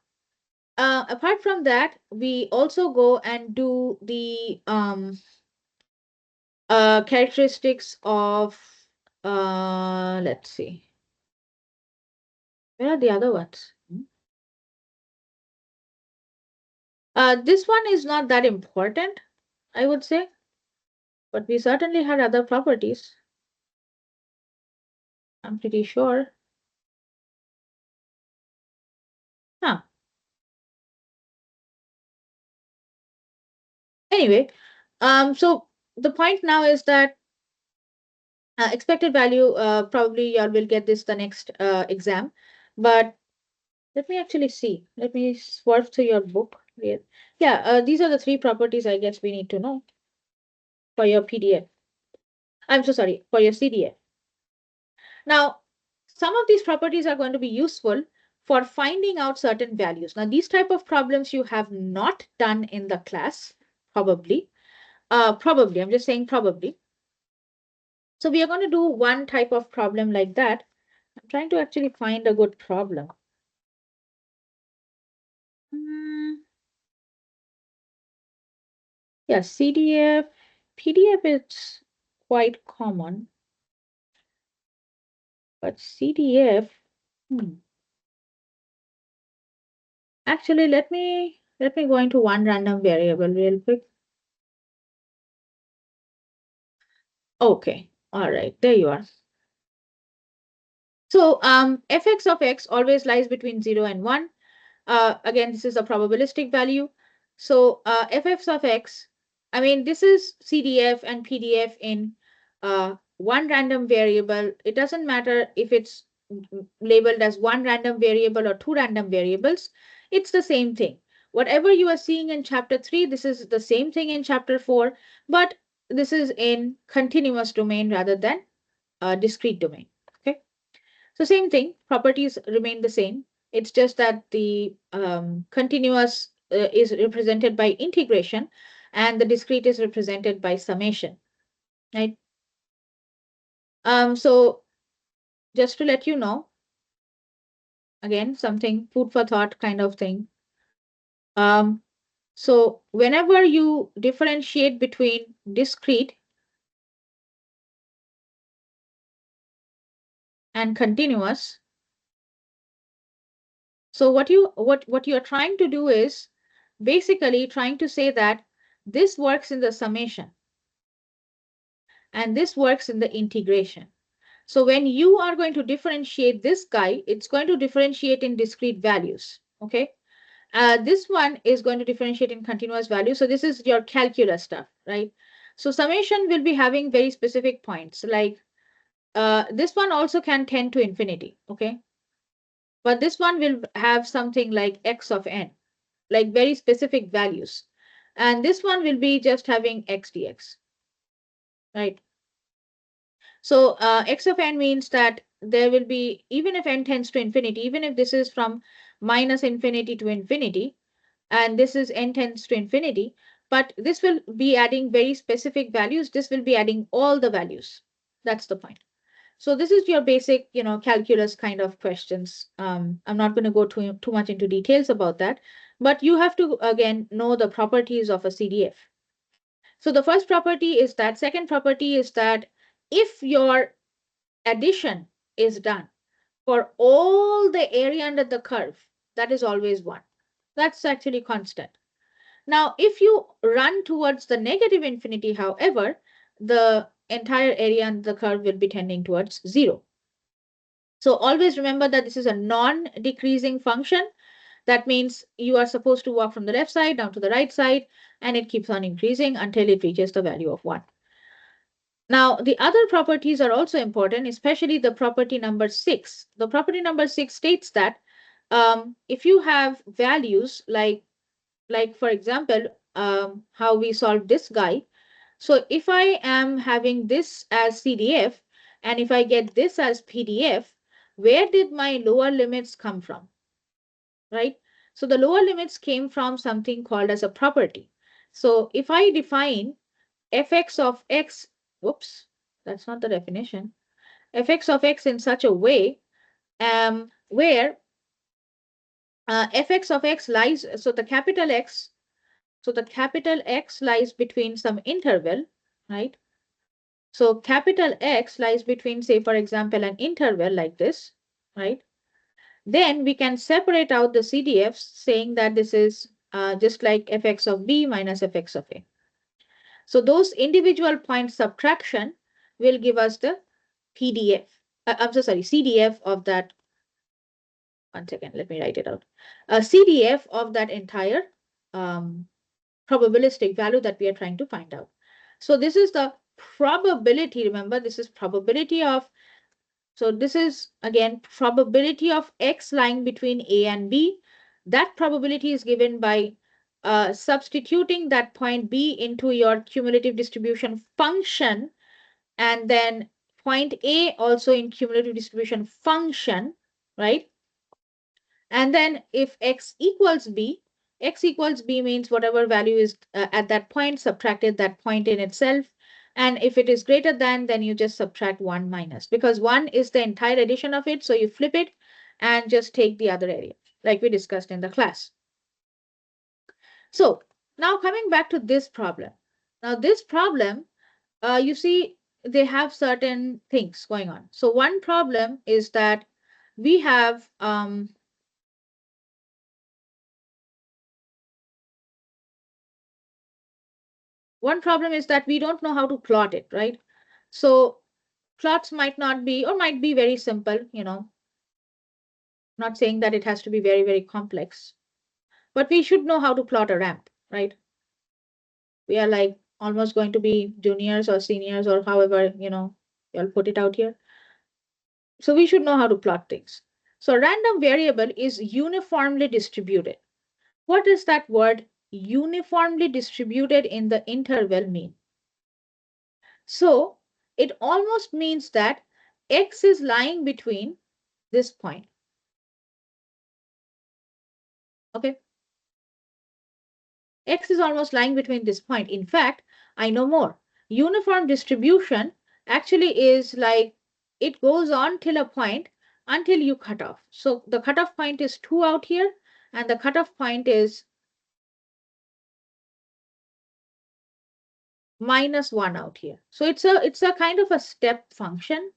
Apart from that, we also go and do the characteristics of, let's see, where are the other ones? This one is not that important, I would say, but we certainly had other properties. I'm pretty sure. Huh. Anyway, so the point now is that expected value, probably y'all will get this the next exam, but let me actually see. Let me swerve to your book. Yeah, these are the three properties I guess we need to know for your PDF. I'm so sorry, for your CDF. Now, some of these properties are going to be useful for finding out certain values. Now, these type of problems you have not done in the class, probably. Probably, I'm just saying probably. So we are going to do one type of problem like that. I'm trying to actually find a good problem. Hmm, yeah, CDF, PDF is quite common, but CDF, hmm. Actually, let me go into one random variable real quick. Okay, all right, there you are. So fx of x always lies between 0 and 1. Again, this is a probabilistic value. So ff of x, I mean, this is CDF and PDF in one random variable. It doesn't matter if it's labeled as one random variable or two random variables. It's the same thing. Whatever you are seeing in chapter 3, this is the same thing in chapter 4, but this is in continuous domain rather than discrete domain. Okay. So same thing, properties remain the same. It's just that the continuous is represented by integration and the discrete is represented by summation, right? So just to let you know, again, something food for thought kind of thing. Um, so whenever you differentiate between discrete and continuous, so what you are trying to do is basically trying to say that this works in the summation and this works in the integration. So when you are going to differentiate this guy, it's going to differentiate in discrete values. Okay. This one is going to differentiate in continuous values. So this is your calculus stuff, right? So summation will be having very specific points. Like this one also can tend to infinity. Okay. But this one will have something like x of n, like very specific values. And this one will be just having x dx, right? So x of n means that there will be, even if n tends to infinity, even if this is from minus infinity to infinity, and this is n tends to infinity, but this will be adding very specific values. This will be adding all the values. That's the point. So this is your basic, calculus kind of questions. I'm not going to go too much into details about that, but you have to, again, know the properties of a CDF. So the first property is that, second property is that if your addition is done for all the area under the curve, that is always 1. That's actually constant. Now, if you run towards the negative infinity, however, the entire area under the curve will be tending towards 0. So always remember that this is a non-decreasing function. That means you are supposed to walk from the left side down to the right side, and it keeps on increasing until it reaches the value of 1. Now, the other properties are also important, especially the property number 6. The property number 6 states that if you have values like for example, how we solved this guy. So if I am having this as CDF and if I get this as PDF, where did my lower limits come from, right? So the lower limits came from something called as a property. So if I define fx of x, whoops, that's not the definition, fx of x in such a way where fx of x lies, so the capital X, so the capital X lies between some interval, right? So capital X lies between, say, for example, an interval like this, right? Then we can separate out the CDFs saying that this is just like fx of b minus fx of a. So those individual point subtraction will give us the PDF. I'm so sorry, CDF of that. One second, let me write it out. A CDF of that entire um, probabilistic value that we are trying to find out. So this is the probability. Remember, this is probability of, so this is again probability of X lying between A and B. That probability is given by substituting that point B into your cumulative distribution function, and then point A also in cumulative distribution function, right? And then if X equals B means whatever value is at that point, subtracted that point in itself. And if it is greater than, then you just subtract 1 minus, because 1 is the entire addition of it. So you flip it and just take the other area, like we discussed in the class. So now coming back to this problem. Now this problem, you see, they have certain things going on. So one problem is that we have one problem is that we don't know how to plot it, right? So plots might not be, or might be very simple, not saying that it has to be very, very complex, but we should know how to plot a ramp, right? We are like almost going to be juniors or seniors or however, you'll put it out here. So we should know how to plot things. So random variable is uniformly distributed. What does that word uniformly distributed in the interval mean? So it almost means that X is lying between this point. Okay. X is almost lying between this point. In fact, I know more. Uniform distribution actually is like it goes on till a point until you cut off. So the cutoff point is 2 out here, and the cutoff point is -1 out here. So it's a kind of a step function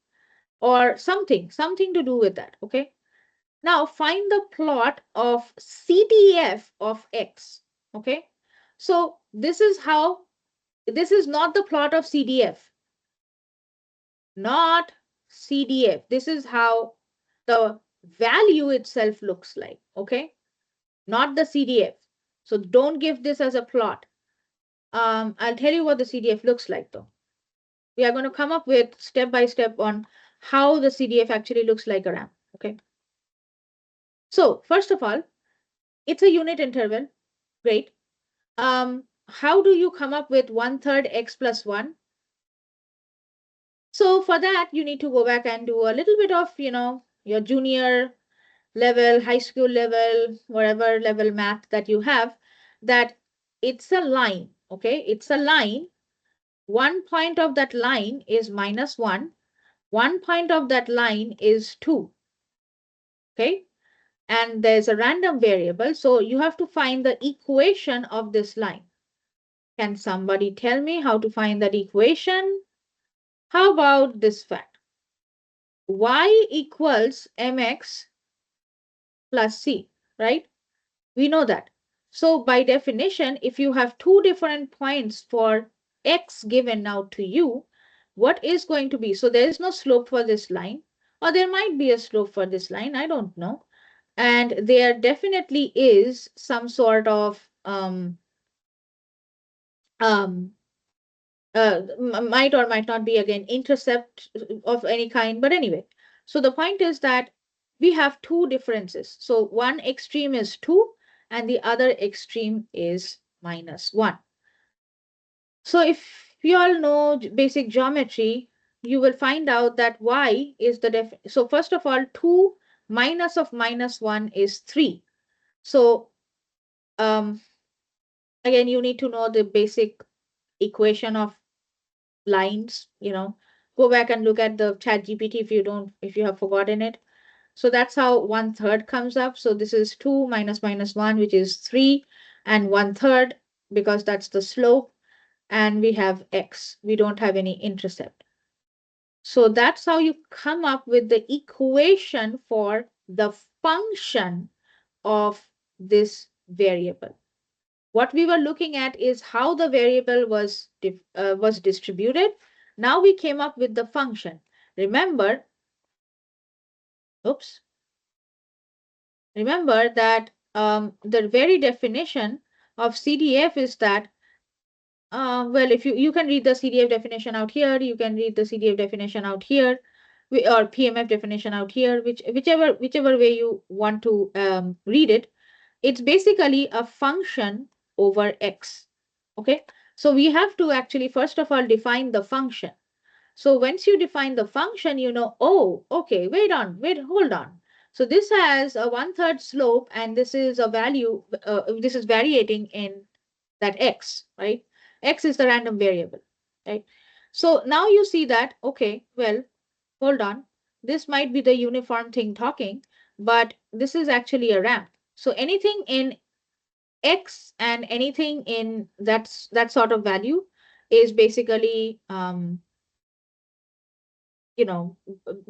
or something to do with that. Okay. Now find the plot of CDF of X. Okay. So this is not the plot of CDF, not CDF. This is how the value itself looks like. Okay. Not the CDF. So don't give this as a plot. I'll tell you what the CDF looks like though. We are going to come up with step by step on how the CDF actually looks like a ramp. Okay. So first of all, it's a unit interval. Great. How do you come up with 1/3 x plus 1? So for that, you need to go back and do a little bit of, your junior level, high school level, whatever level math that you have, that it's a line. Okay. It's a line. One point of that line is -1. One point of that line is 2. Okay. And there's a random variable. So you have to find the equation of this line. Can somebody tell me how to find that equation? How about this fact? Y equals mx plus c, right? We know that. So by definition, if you have two different points for x given now to you, what is going to be? So there is no slope for this line, or there might be a slope for this line. I don't know. And there definitely is some sort of um, might or might not be again intercept of any kind, but anyway. So the point is that we have two differences. So one extreme is 2 and the other extreme is -1. So if you all know basic geometry, you will find out that y is the so first of all, 2 minus of -1 is 3. So again, you need to know the basic equation of lines, go back and look at the chat GPT if you have forgotten it. So that's how 1/3 comes up. So this is 2 minus minus 1, which is 3, and 1/3, because that's the slope. And we have x. We don't have any intercept. So that's how you come up with the equation for the function of this variable. What we were looking at is how the variable was distributed. Now we came up with the function. Remember, oops, remember that the very definition of CDF is that, well, if you can read the CDF definition out here, you can read the CDF definition out here, or PMF definition out here, whichever way you want to read it. It's basically a function over x. Okay, so we have to actually first of all define the function. So once you define the function, you know, oh, okay, hold on. So this has a 1/3 slope, and this is a value, this is variating in that x, right? X is the random variable, right? So now you see that, okay, well, hold on. This might be the uniform thing talking, but this is actually a ramp. So anything in x and anything in that sort of value is basically, you know,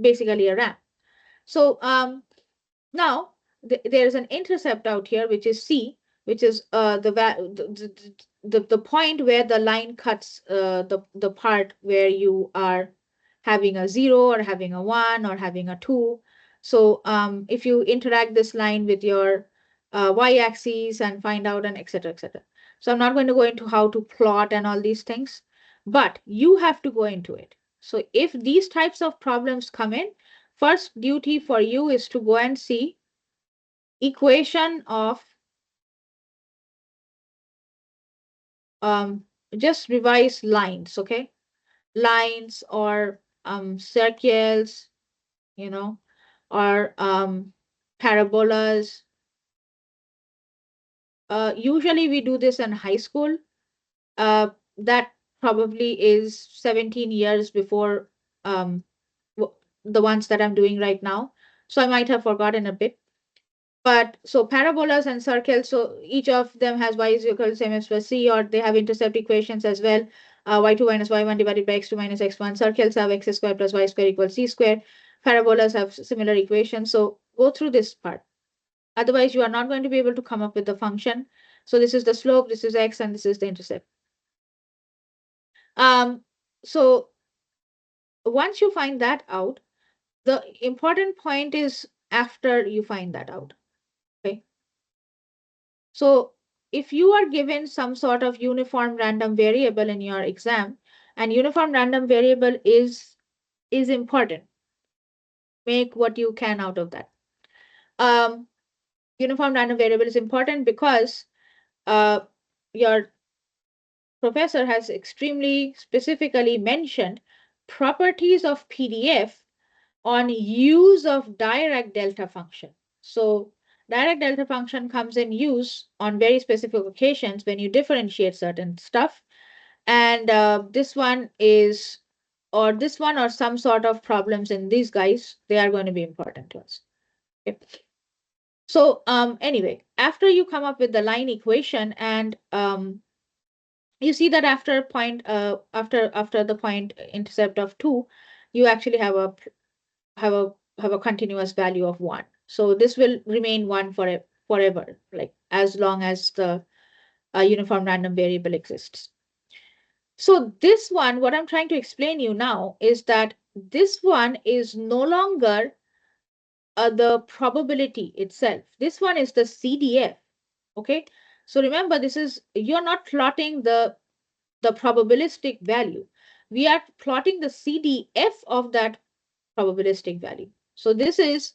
basically a ramp. So now there is an intercept out here, which is C, which is the point where the line cuts the part where you are having a 0 or having a 1 or having a 2. So if you interact this line with your y-axis and find out, and etc., etc. So I'm not going to go into how to plot and all these things, but you have to go into it. So if these types of problems come in, first duty for you is to go and see equation of, um, just revise lines, okay? Lines or circles, you know, or parabolas. Usually we do this in high school. That probably is 17 years before um, the ones that I'm doing right now. So I might have forgotten a bit. But so parabolas and circles, so each of them has y is equal to mx plus c, or they have intercept equations as well. Y2 minus y1 divided by x2 minus x1. Circles have x squared plus y squared equals c squared. Parabolas have similar equations. So go through this part. Otherwise, you are not going to be able to come up with the function. So this is the slope, this is x, and this is the intercept. So once you find that out, the important point is after you find that out. Okay. So if you are given some sort of uniform random variable in your exam, and uniform random variable is important, make what you can out of that. Um, Uniform random variable is important because your professor has extremely specifically mentioned properties of PDF on use of direct delta function. So direct delta function comes in use on very specific occasions when you differentiate certain stuff. And this one or some sort of problems in these guys, they are going to be important to us. Okay. So anyway, after you come up with the line equation, and you see that after after the point intercept of 2, you actually have a have a continuous value of 1. So this will remain 1 forever, like as long as the uniform random variable exists. So this one, what I'm trying to explain you now is that this one is no longer the probability itself. This one is the CDF. Okay. So remember, you're not plotting the probabilistic value. We are plotting the CDF of that probabilistic value. So this is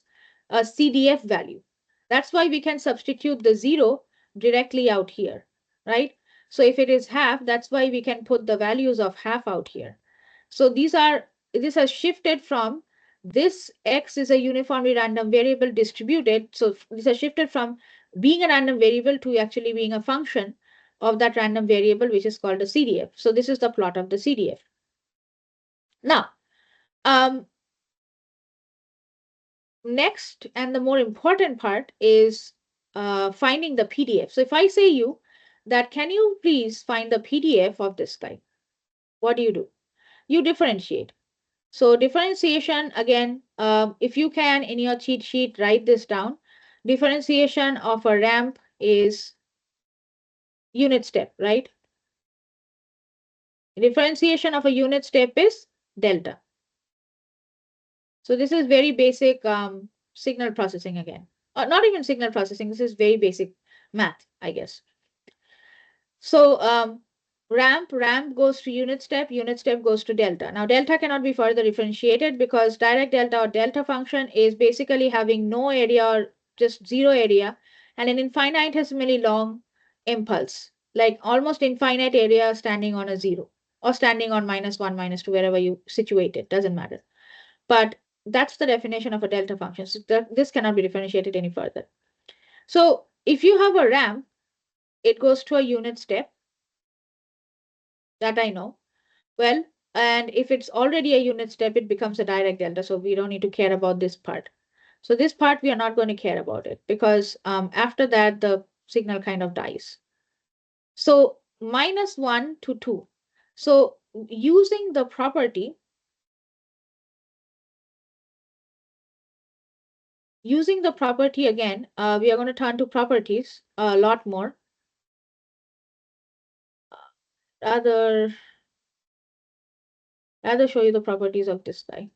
a CDF value. That's why we can substitute the 0 directly out here, right? So if it is half, that's why we can put the values of half out here. So this has shifted from, this x is a uniformly random variable distributed. So this has shifted from being a random variable to actually being a function of that random variable, which is called a CDF. So this is the plot of the CDF. Now, um, next and the more important part is finding the PDF. So if I say you that can you please find the PDF of this guy, what do? You differentiate. So differentiation again, if you can in your cheat sheet write this down. Differentiation of a ramp is unit step, right? Differentiation of a unit step is delta. So this is very basic signal processing again. Not even signal processing, this is very basic math, I guess. So ramp goes to unit step goes to delta. Now delta cannot be further differentiated because direct delta or delta function is basically having no area or just zero area and an infinitesimally long impulse, like almost infinite area standing on a zero or standing on -1, -2, wherever you situate it, doesn't matter. But that's the definition of a delta function. So this cannot be differentiated any further. So if you have a ramp, it goes to a unit step, that I know. Well, and if it's already a unit step, it becomes a direct delta. So we don't need to care about this part. So this part, we are not going to care about it because after that, the signal kind of dies. So -1 to 2. So using the property, again, we are going to turn to properties a lot more. Rather show you the properties of this guy.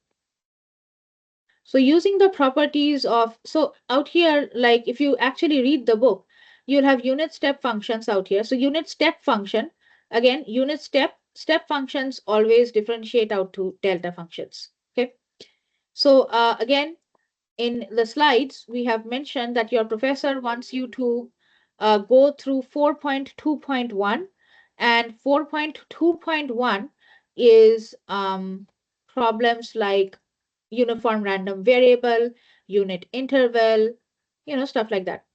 So using the properties of, so out here, like if you actually read the book, you'll have unit step functions out here. So unit step function, again, unit step functions always differentiate out to delta functions. Okay. So again, in the slides, we have mentioned that your professor wants you to go through 4.2.1, and 4.2.1 is problems like uniform random variable, unit interval, stuff like that.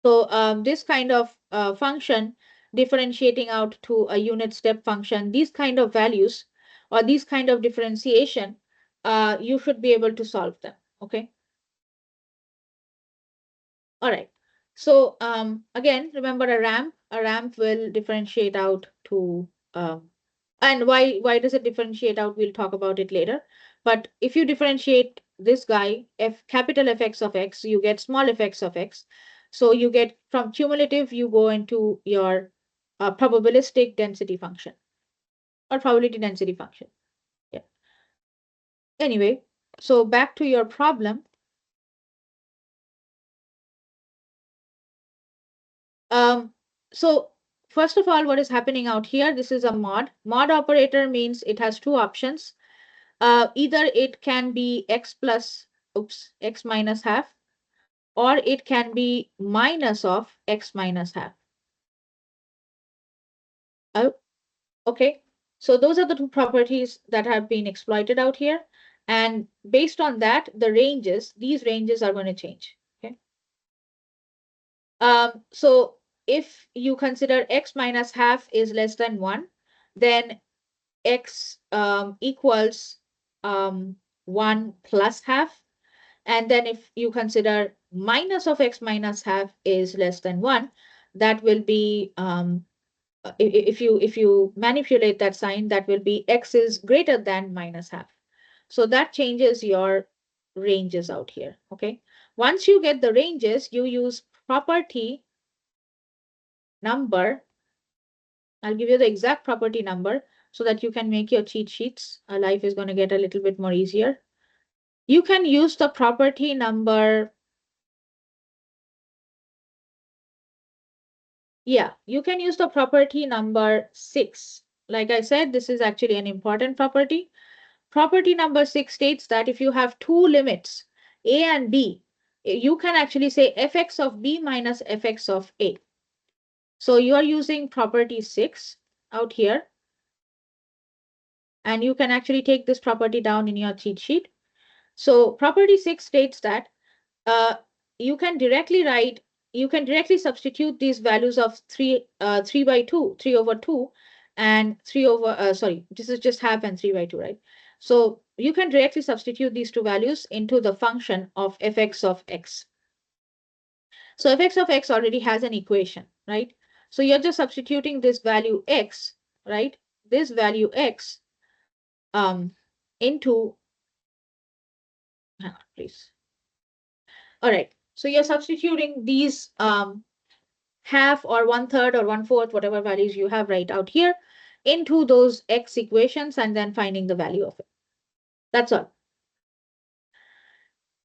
So this kind of function differentiating out to a unit step function, these kind of values or these kind of differentiation, you should be able to solve them. Okay. All right. So again, remember a ramp will differentiate out to and why does it differentiate out? We'll talk about it later. But if you differentiate this guy, capital Fx of x, you get small fx of x. So you get from cumulative, you go into your probabilistic density function or probability density function. Yeah. Anyway, so back to your problem. So first of all, what is happening out here? This is a mod. Mod operator means it has two options. Either it can be x minus half, or it can be minus of x minus half. Oh, okay. So those are the two properties that have been exploited out here. And based on that, these ranges are going to change. Okay. So if you consider x minus half is less than 1, then x equals 1 plus half. And then if you consider minus of x minus half is less than 1, that will be, if you manipulate that sign, that will be x is greater than minus half. So that changes your ranges out here. Okay. Once you get the ranges, you use property number. I'll give you the exact property number so that you can make your cheat sheets. Life is going to get a little bit more easier. You can use the property number. Yeah, you can use the property number 6. Like I said, this is actually an important property. Property number 6 states that if you have two limits, a and b, you can actually say fx of b minus fx of a. So you are using property 6 out here. And you can actually take this property down in your cheat sheet. So property 6 states that you can directly substitute these values of 3 by 2, 3 over 2, and 3 over, sorry, this is just half and 3 by 2, right? So you can directly substitute these two values into the function of fx of x. So fx of x already has an equation, right? So you're just substituting this value x, right? This value x into, hang on, please. All right. So you're substituting these half or one third or one fourth, whatever values you have right out here, into those x equations and then finding the value of it. That's all.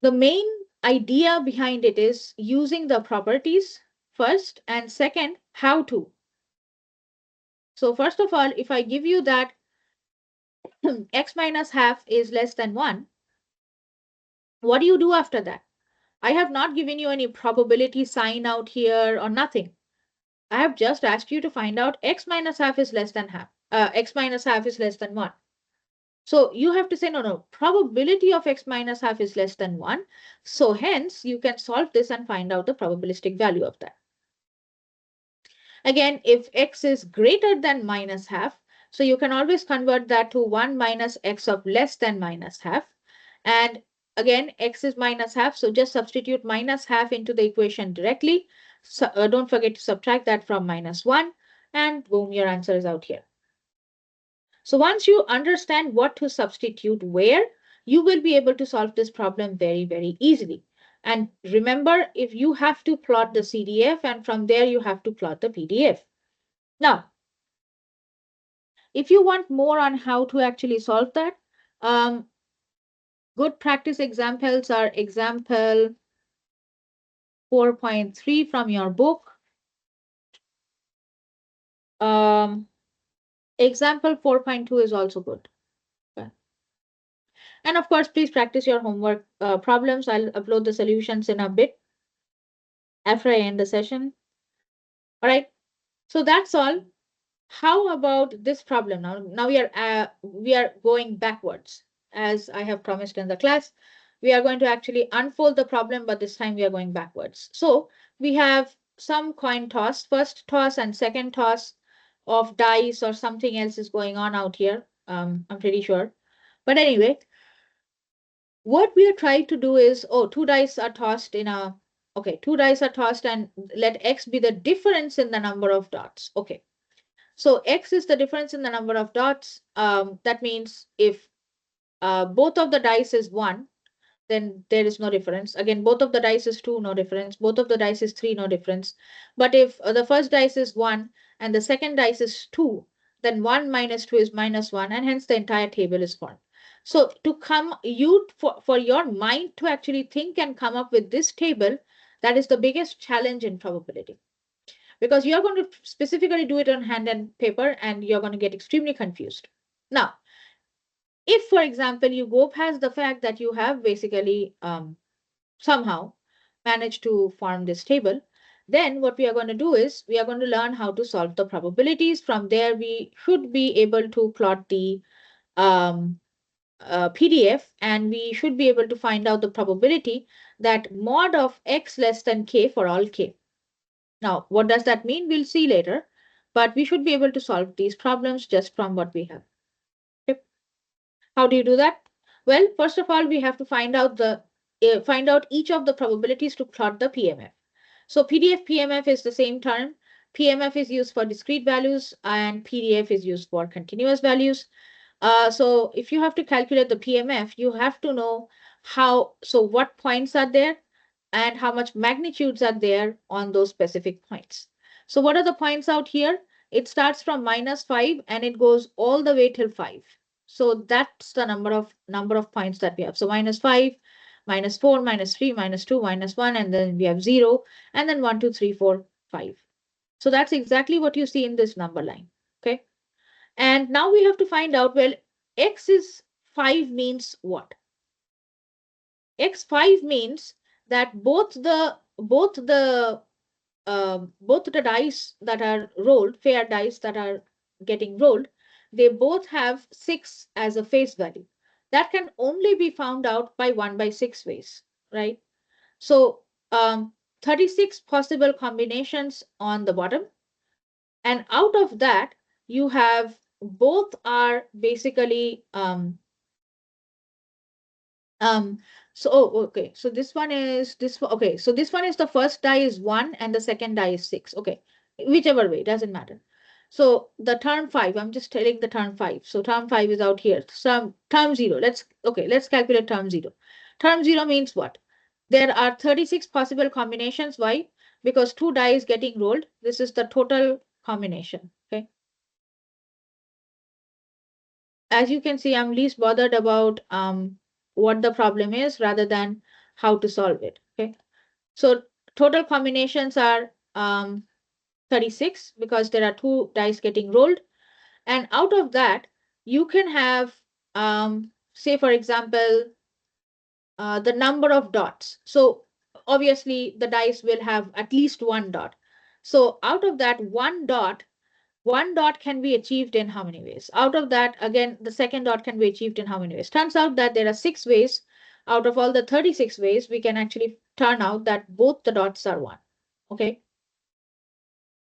The main idea behind it is using the properties first, and second, how to. So first of all, if I give you that x minus half is less than 1, what do you do after that? I have not given you any probability sign out here or nothing. I have just asked you to find out x minus half is less than half. X minus half is less than 1. So you have to say, no, probability of x minus half is less than 1. So hence, you can solve this and find out the probabilistic value of that. Again, if x is greater than minus half, so you can always convert that to 1 minus x of less than minus half. And again, x is minus half, so just substitute minus half into the equation directly. So, don't forget to subtract that from minus 1, and boom, your answer is out here. So once you understand what to substitute where, you will be able to solve this problem very, very easily. And remember, if you have to plot the CDF, and from there you have to plot the PDF. Now, if you want more on how to actually solve that, good practice examples are example 4.3 from your book. Example 4.2 is also good. Okay. And of course, please practice your homework problems. I'll upload the solutions in a bit after I end the session. All right. So that's all. How about this problem? Now we are going backwards, as I have promised in the class. We are going to actually unfold the problem, but this time we are going backwards. So we have some coin toss, first toss and second toss of dice or something else is going on out here. I'm pretty sure. But anyway, what we are trying to do is, two dice are tossed in a, okay, two dice are tossed and let x be the difference in the number of dots. Okay. So x is the difference in the number of dots. That means if both of the dice is 1, then there is no difference. Again, both of the dice is 2, no difference. Both of the dice is 3, no difference. But if the first dice is 1 and the second dice is 2, then 1 minus 2 is minus 1, and hence the entire table is formed. So to come, for your mind to actually think and come up with this table, that is the biggest challenge in probability. Because you're going to specifically do it on hand and paper, and you're going to get extremely confused. Now, if, for example, you go past the fact that you have basically somehow managed to form this table, then what we are going to do is we are going to learn how to solve the probabilities. From there, we should be able to plot the PDF, and we should be able to find out the probability that mod of x less than k for all k. Now, what does that mean? We'll see later, but we should be able to solve these problems just from what we have. Okay. How do you do that? Well, first of all, we have to find out each of the probabilities to plot the PMF. So PDF, PMF is the same term. PMF is used for discrete values and PDF is used for continuous values. So if you have to calculate the PMF, you have to know what points are there and how much magnitudes are there on those specific points. So what are the points out here? It starts from -5 and it goes all the way till 5. So that's the number of points that we have. So -5, -4, -3, -2, -1, and then we have 0, and then 1, 2, 3, 4, 5. So that's exactly what you see in this number line. Okay. And now we have to find out, well, x is 5 means what? X5 means that both the dice that are rolled, fair dice that are getting rolled, they both have 6 as a face value. That can only be found out by 1/6 ways, right? So 36 possible combinations on the bottom. And out of that, you have both are basically Um, so okay. So this one is okay. So this one is the first die is 1 and the second die is 6. Okay. Whichever way, doesn't matter. So the term 5, I'm just telling the term 5. So term 5 is out here. So term 0. Let's calculate term 0. Term 0 means what? There are 36 possible combinations. Why? Because two die is getting rolled. This is the total combination. Okay. As you can see, I'm least bothered about what the problem is rather than how to solve it. Okay. So total combinations are 36 because there are two dice getting rolled. And out of that, you can have, say, for example, the number of dots. So obviously, the dice will have at least one dot. So out of that one dot can be achieved in how many ways? Out of that, again, the second dot can be achieved in how many ways? Turns out that there are 6 ways. Out of all the 36 ways, we can actually turn out that both the dots are 1. Okay.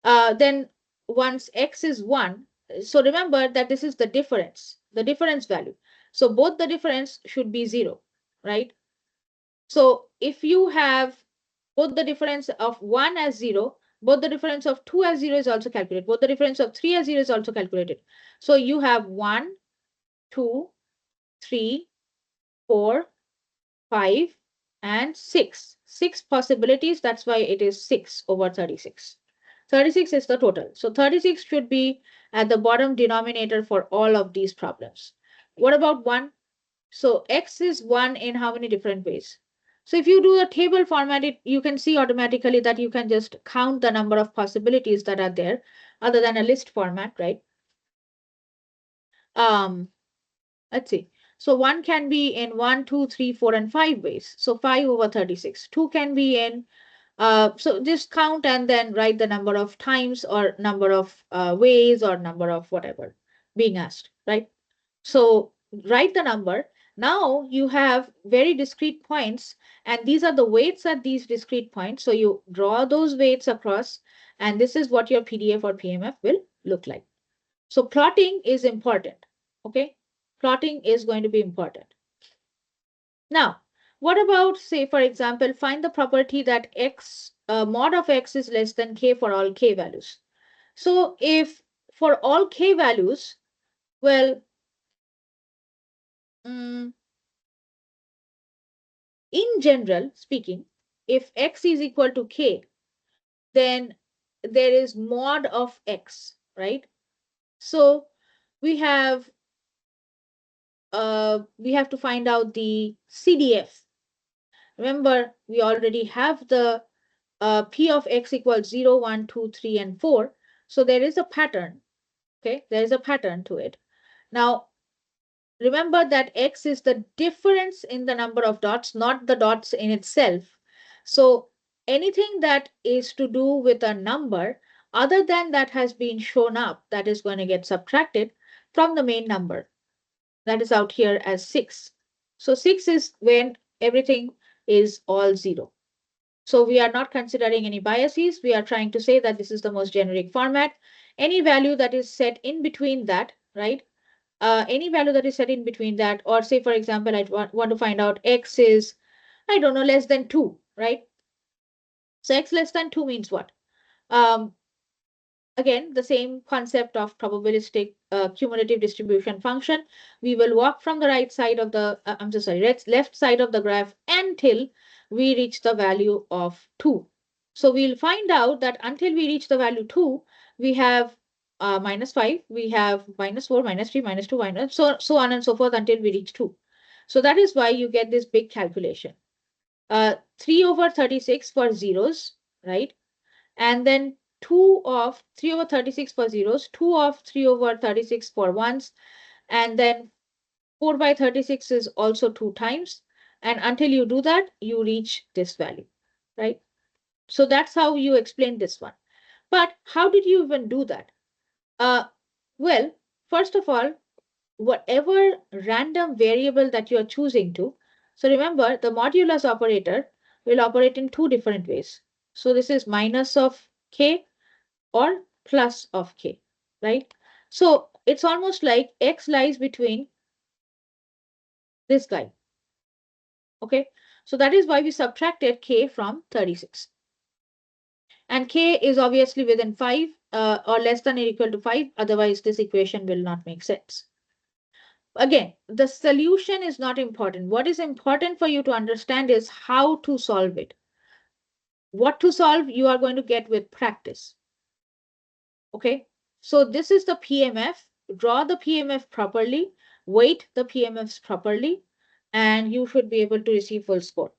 Then once x is 1, so remember that this is the difference value. So both the difference should be 0, right? So if you have both the difference of 1 as 0, both the difference of 2 as 0 is also calculated. Both the difference of 3 as 0 is also calculated. So you have 1, 2, 3, 4, 5, and 6. 6 possibilities. That's why it is 6 over 36. 36 is the total. So 36 should be at the bottom denominator for all of these problems. What about 1? So x is 1 in how many different ways? So if you do a table format, you can see automatically that you can just count the number of possibilities that are there other than a list format, right? Um, let's see. So 1 can be in 1, 2, 3, 4, and 5 ways. So 5 over 36. 2 can be in, so just count and then write the number of times or number of ways or number of whatever being asked, right? So write the number. Now you have very discrete points, and these are the weights at these discrete points. So you draw those weights across, and this is what your PDF or PMF will look like. So plotting is important. Okay. Plotting is going to be important. Now, what about, say, for example, find the property that x, mod of x is less than k for all k values. So if for all k values, well, mm, in general speaking, if x is equal to k, then there is mod of x, right? So we have to find out the CDF. Remember, we already have the p of x equals 0, 1, 2, 3, and 4. So there is a pattern. Okay, there is a pattern to it. Now, remember that x is the difference in the number of dots, not the dots in itself. So anything that is to do with a number other than that has been shown up, that is going to get subtracted from the main number. That is out here as 6. So 6 is when everything is all 0. So we are not considering any biases. We are trying to say that this is the most generic format. Any value that is set in between that, right? Any value that is set in between that, or say, for example, I want to find out x is, I don't know, less than 2, right? So x less than 2 means what? Um, Again, the same concept of probabilistic cumulative distribution function. We will walk from the right side of the, I'm so sorry, left side of the graph until we reach the value of 2. So we'll find out that until we reach the value 2, we have minus 5, we have minus 4, minus 3, minus 2, minus so on and so forth until we reach 2. So that is why you get this big calculation. 3 over 36 for zeros, right? And then 2 of 3 over 36 for zeros, 2 of 3 over 36 for ones, and then 4 by 36 is also 2 times. And until you do that, you reach this value, right? So that's how you explain this one. But how did you even do that? Uh, well, first of all, whatever random variable that you are choosing to, so remember the modulus operator will operate in 2 different ways. So this is minus of k or plus of k, right? So it's almost like x lies between this guy. Okay, so that is why we subtracted k from 36. And k is obviously within 5 or less than or equal to 5. Otherwise, this equation will not make sense. Again, the solution is not important. What is important for you to understand is how to solve it. What to solve, you are going to get with practice. Okay, so this is the PMF. Draw the PMF properly, weight the PMFs properly, and you should be able to receive full score.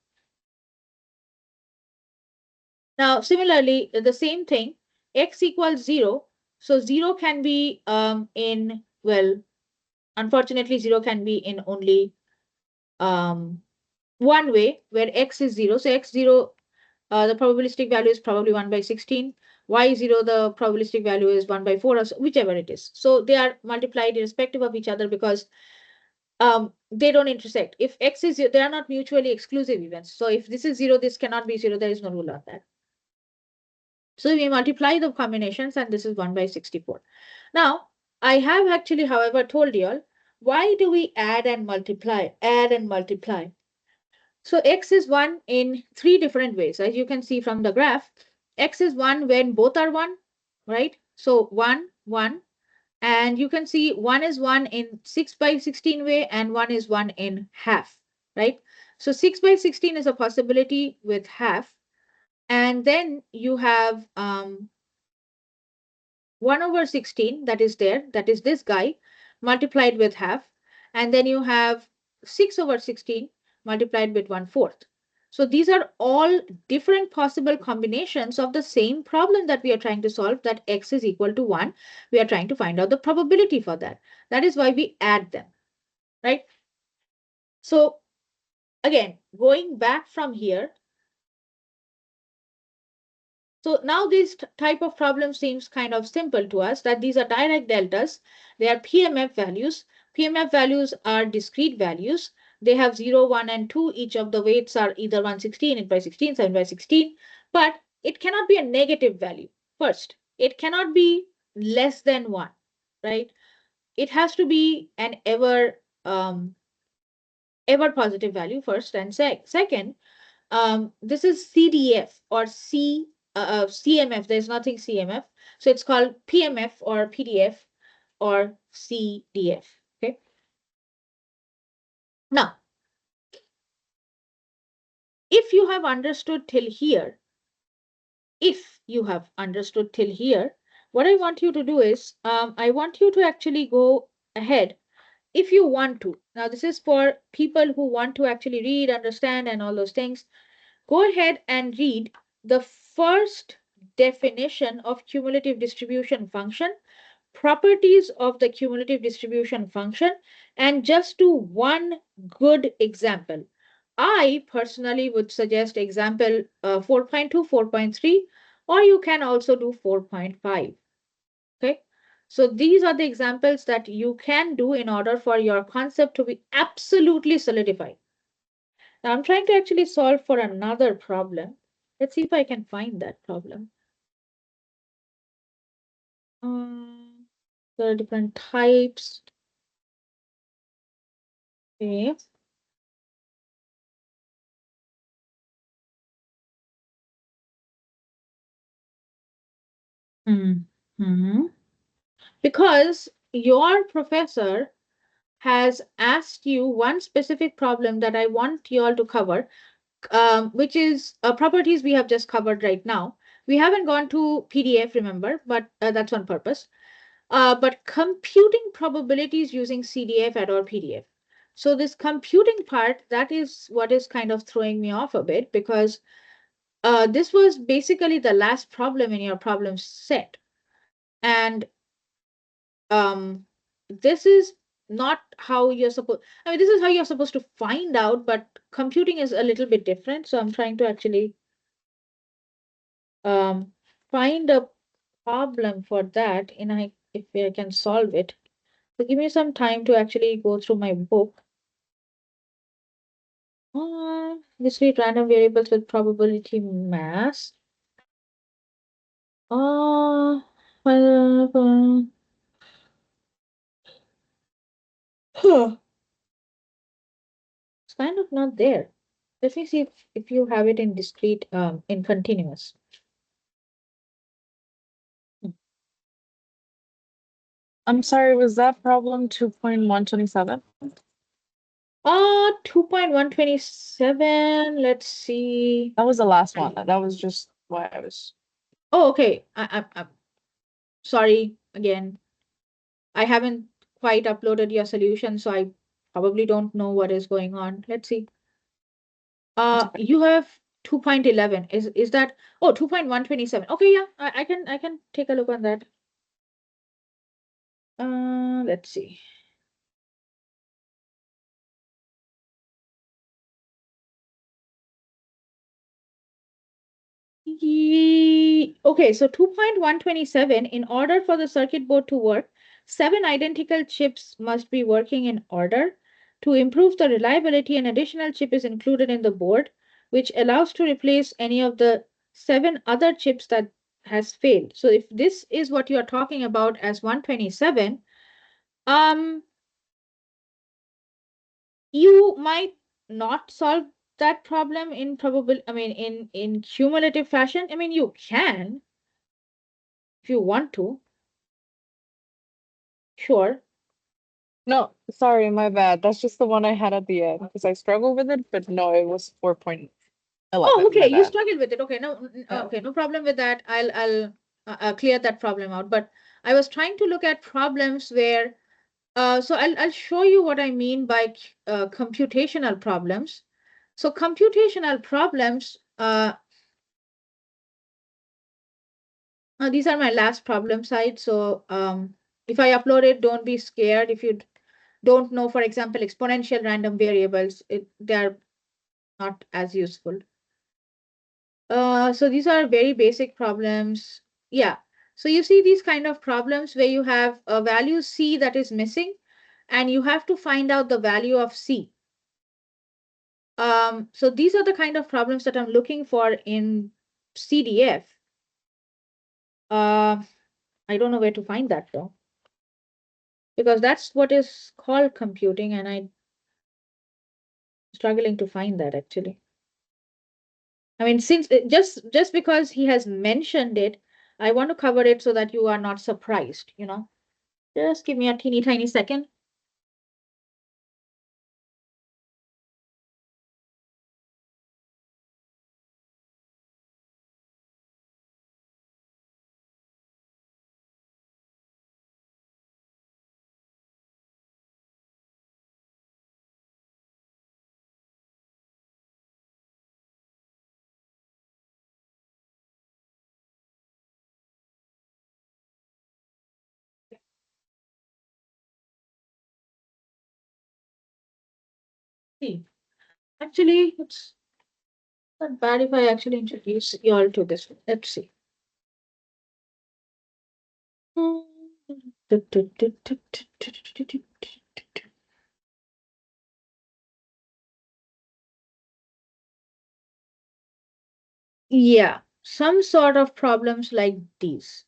Now, similarly, the same thing, x equals 0. So 0 can be well, unfortunately, 0 can be in only one way where x is 0. So x0, the probabilistic value is probably 1 by 16. Y0, the probabilistic value is 1 by 4, or so, whichever it is. So they are multiplied irrespective of each other because they don't intersect. If x is 0, they are not mutually exclusive events. So if this is 0, this cannot be 0. There is no rule on that. So we multiply the combinations, and this is 1 by 64. Now, I have actually, however, told you all, why do we add and multiply? Add and multiply. So x is 1 in 3 different ways. As you can see from the graph, x is 1 when both are 1, right? So 1, 1. And you can see 1 is 1 in 6 by 16 way, and 1 is 1 in half, right? So 6 by 16 is a possibility with half. And then you have 1 over 16 that is there, that is this guy, multiplied with half. And then you have 6 over 16 multiplied with 1/4. So these are all different possible combinations of the same problem that we are trying to solve, that x is equal to 1. We are trying to find out the probability for that. That is why we add them, right? So again, going back from here, so now this type of problem seems kind of simple to us, that these are direct deltas. They are PMF values. PMF values are discrete values. They have 0, 1, and 2. Each of the weights are either 116, 8 by 16, 7 by 16. But it cannot be a negative value. First, it cannot be less than 1, right? It has to be an ever positive value first, and second, this is CDF or CMF. There's nothing CMF. So it's called PMF or PDF or CDF. Okay. Now, if you have understood till here, what I want you to do is, I want you to actually go ahead if you want to. Now, this is for people who want to actually read, understand, and all those things. Go ahead and read the first definition of cumulative distribution function, properties of the cumulative distribution function, and just do one good example. I personally would suggest example 4.2, 4.3, or you can also do 4.5. Okay. So these are the examples that you can do in order for your concept to be absolutely solidified. Now I'm trying to actually solve for another problem. Let's see if I can find that problem. There are different types. Okay. Hmm. Because your professor has asked you one specific problem that I want you all to cover, which is properties we have just covered right now. We haven't gone to PDF, remember, but that's on purpose. But computing probabilities using CDF and or PDF. So this computing part, that is what is kind of throwing me off a bit, because this was basically the last problem in your problem set. And this is not how you're supposed, I mean, this is how you're supposed to find out, but computing is a little bit different. So I'm trying to actually um, find a problem for that, and if I can solve it. So give me some time to actually go through my book. Discrete random variables with probability mass. Well, huh, it's kind of not there. Let me see if you have it in discrete, in continuous. I'm sorry, was that problem 2.127? 2.127. Let's see. That was the last one. That was just why I was. Oh, okay. I'm sorry again. I haven't quite uploaded your solution, so I probably don't know what is going on. Let's see. That's okay. You have 2.11. Is that, oh, 2.127. Okay, yeah, I can take a look on that. Let's see. Okay, so 2.127, in order for the circuit board to work, 7 identical chips must be working in order. To improve the reliability, an additional chip is included in the board, which allows to replace any of the 7 other chips that has failed. So if this is what you're talking about as 127, um, you might not solve that problem in in cumulative fashion. I mean, you can if you want to, sure. No, sorry, my bad. That's just the one I had at the end because I struggled with it, but no, it was Oh, 4.11. okay, My you bad. struggled with it. Okay, no, Yeah. okay, no problem with that. I'll clear that problem out. But I was trying to look at problems where, so I'll show you what I mean by computational problems. So computational problems, these are my last problem site. So if I upload it, don't be scared. If you don't know, for example, exponential random variables, they're not as useful. So these are very basic problems. Yeah. So you see these kind of problems where you have a value C that is missing, and you have to find out the value of C. So these are the kind of problems that I'm looking for in CDF. Uh, I don't know where to find that though, because that's what is called computing, and I'm struggling to find that actually. I mean, since just because he has mentioned it, I want to cover it so that you are not surprised, you know. Just give me a teeny tiny second. See, actually, it's not bad if I actually introduce you all to this. Let's see. Yeah, some sort of problems like these.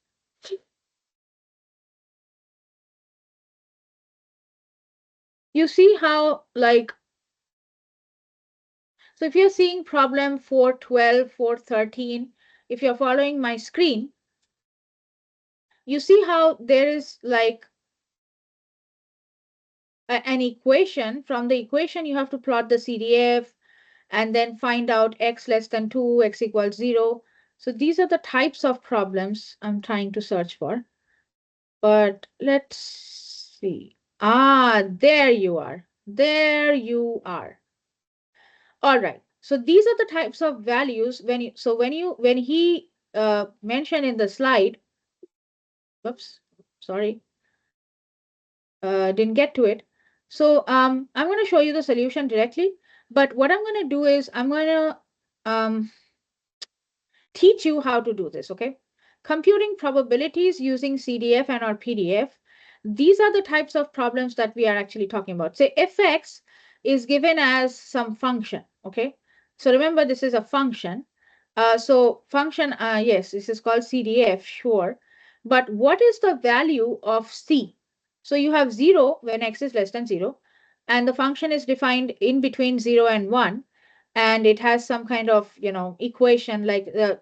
You see how, like, so if you're seeing problem 412, 413, if you're following my screen, you see how there is like an equation. From the equation, you have to plot the CDF and then find out x less than 2, x equals 0. So these are the types of problems I'm trying to search for. But let's see. Ah, there you are. There you are. All right. So these are the types of values when he mentioned in the slide, oops, sorry, didn't get to it. So I'm going to show you the solution directly. But what I'm going to do is I'm going to teach you how to do this, okay? Computing probabilities using CDF and or PDF. These are the types of problems that we are actually talking about. Say fx is given as some function, okay? So remember, this is a function. So function, yes, this is called CDF, sure. But what is the value of C? So you have 0 when x is less than 0, and the function is defined in between 0 and 1. and it has some kind of equation like the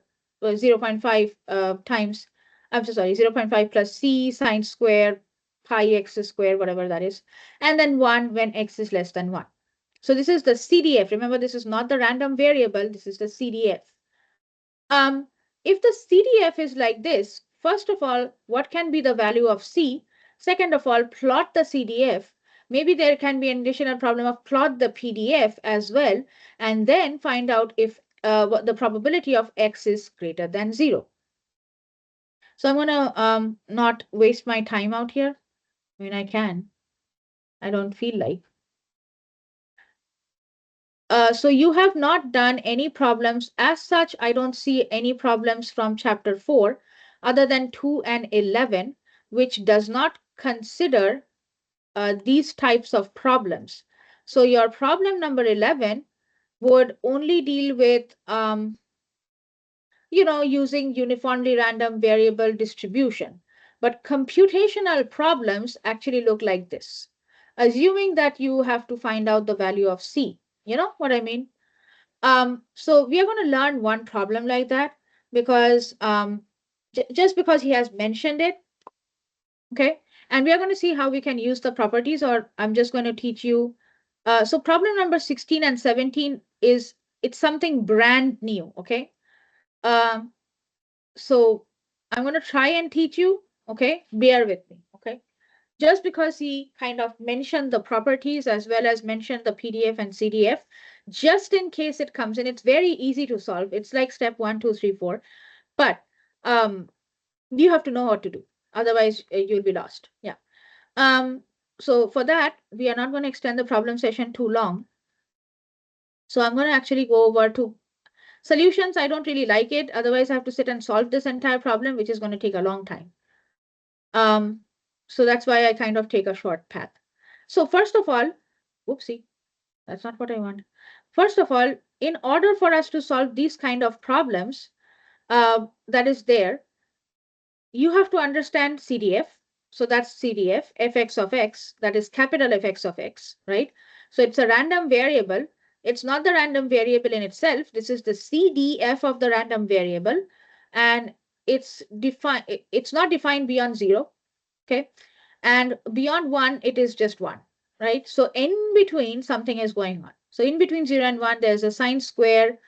0 0.5 times, I'm so sorry, 0 0.5 plus c sine square pi x square, whatever that is, and then 1 when x is less than 1. So this is the CDF. Remember, this is not the random variable, this is the CDF. um, if the CDF is like this, first of all, what can be the value of C? Second of all, plot the CDF. Maybe there can be an additional problem of plot the PDF as well, and then find out if what the probability of X is greater than 0. So I'm going to not waste my time out here. I mean, I can. I don't feel like. So you have not done any problems as such. I don't see any problems from chapter 4 other than 2 and 11, which does not consider these types of problems. So your problem number 11 would only deal with using uniformly random variable distribution. But computational problems actually look like this, assuming that you have to find out the value of C. You know what I mean? So we are going to learn one problem like that because just because he has mentioned it, okay? And we are going to see how we can use the properties, or I'm just going to teach you. So problem number 16 and 17 it's something brand new, okay? Um, so I'm going to try and teach you, okay? Bear with me, okay? Just because he kind of mentioned the properties as well as mentioned the PDF and CDF, just in case it comes in, it's very easy to solve. It's like step 1, 2, 3, 4, but um, you have to know what to do. Otherwise, you'll be lost. Yeah. Um, so for that, we are not going to extend the problem session too long. So I'm going to actually go over to solutions. I don't really like it. Otherwise, I have to sit and solve this entire problem, which is going to take a long time. Um, so that's why I kind of take a short path. So first of all, whoopsie, that's not what I want. First of all, in order for us to solve these kind of problems that is there, you have to understand CDF. So that's CDF, fx of x, that is capital Fx of x, right? So it's a random variable. It's not the random variable in itself. This is the CDF of the random variable. And it's not defined beyond 0, okay? And beyond 1, it is just 1, right? So in between, something is going on. So in between 0 and 1, there's a sine square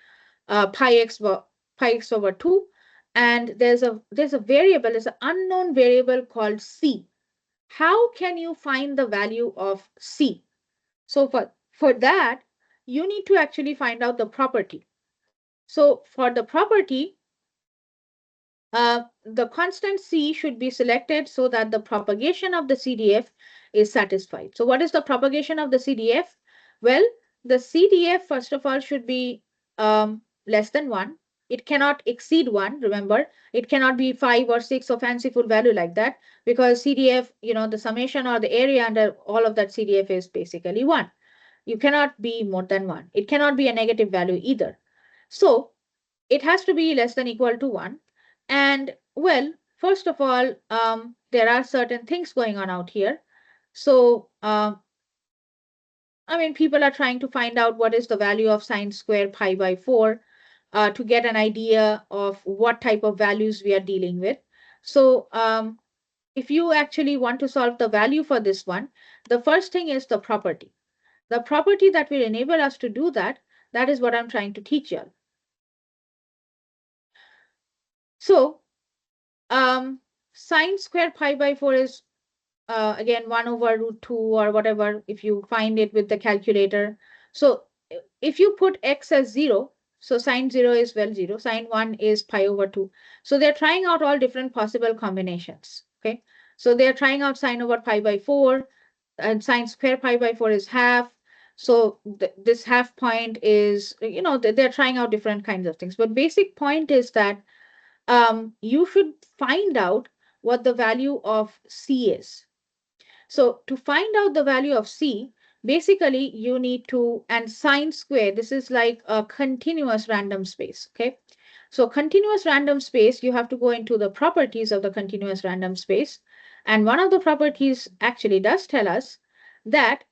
pi x over 2, and there's a variable, there's an unknown variable called C. How can you find the value of C? So for that, you need to actually find out the property. So for the property, the constant C should be selected so that the propagation of the CDF is satisfied. So what is the propagation of the CDF? Well, the CDF, first of all, should be less than 1. It cannot exceed 1, remember. It cannot be 5 or 6 or fanciful value like that, because CDF, the summation or the area under all of that CDF is basically 1. You cannot be more than 1. It cannot be a negative value either. So it has to be less than equal to 1. And well, first of all, there are certain things going on out here. So, I mean, people are trying to find out what is the value of sine square pi by 4 to get an idea of what type of values we are dealing with. So, if you actually want to solve the value for this one, the first thing is the property. The property that will enable us to do that, that is what I'm trying to teach you. So, sine square pi by 4 is again 1 over root 2 or whatever, if you find it with the calculator. So if you put x as 0, so sine 0 is, well, 0, sine 1 is pi over 2. So they're trying out all different possible combinations, okay? So they're trying out sine over pi by 4, and sine square pi by 4 is half. So this half point is, they're trying out different kinds of things. But basic point is that you should find out what the value of C is. So to find out the value of C, basically you need to, and sine square, this is like a continuous random space, okay? So continuous random space, you have to go into the properties of the continuous random space. And one of the properties actually does tell us that,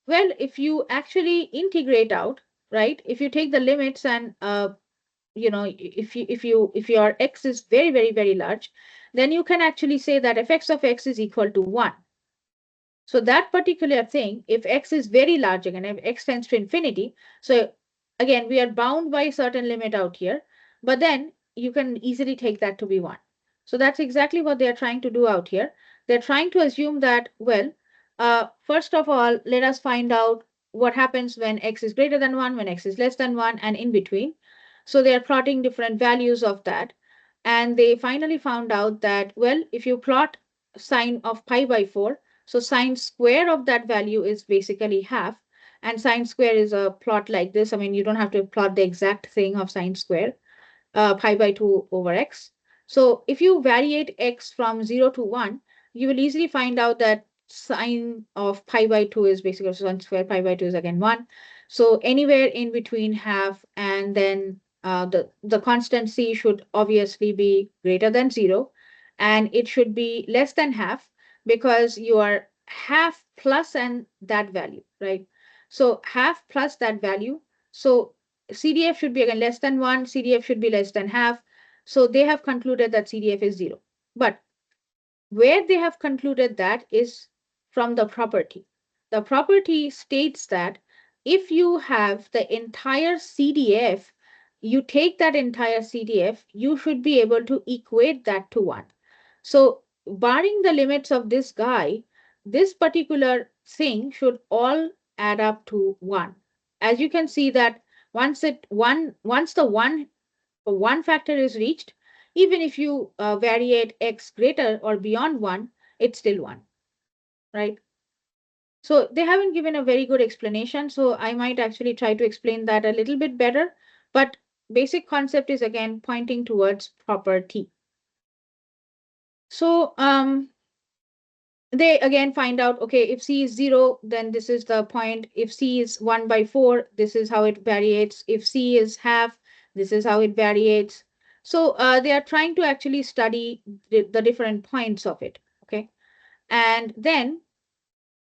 well, if you actually integrate out, right? If you take the limits and if your x is very, very, very large, then you can actually say that f(x) of x is equal to 1. So that particular thing, if x is very large, again, if x tends to infinity, so again, we are bound by a certain limit out here, but then you can easily take that to be 1. So that's exactly what they are trying to do out here. They're trying to assume that, well, first of all, let us find out what happens when x is greater than 1, when x is less than 1, and in between. So they are plotting different values of that. And they finally found out that, well, if you plot sine of pi by 4, so sine square of that value is basically half. And sine square is a plot like this. I mean, you don't have to plot the exact thing of sine square, pi by 2 over x. So if you variate x from 0 to 1, you will easily find out that sine of pi by 2 is basically sine square pi by 2 is again 1. So anywhere in between half, and then the constant c should obviously be greater than 0, and it should be less than half because you are half plus and that value, right? So half plus that value. So CDF should be again less than 1, CDF should be less than half. So they have concluded that CDF is 0. But where they have concluded that is from the property. The property states that if you have the entire CDF, you take that entire CDF, you should be able to equate that to 1. So barring the limits of this guy, this particular thing should all add up to 1. As you can see that once the one factor is reached, even if you variate x greater or beyond 1, it's still 1, right? So they haven't given a very good explanation, so I might actually try to explain that a little bit better. But basic concept is again pointing towards property. So they again find out, okay, if c is 0, then this is the point. If c is 1 by 4, this is how it variates. If c is half, this is how it variates. So they are trying to actually study the different points of it, okay? And then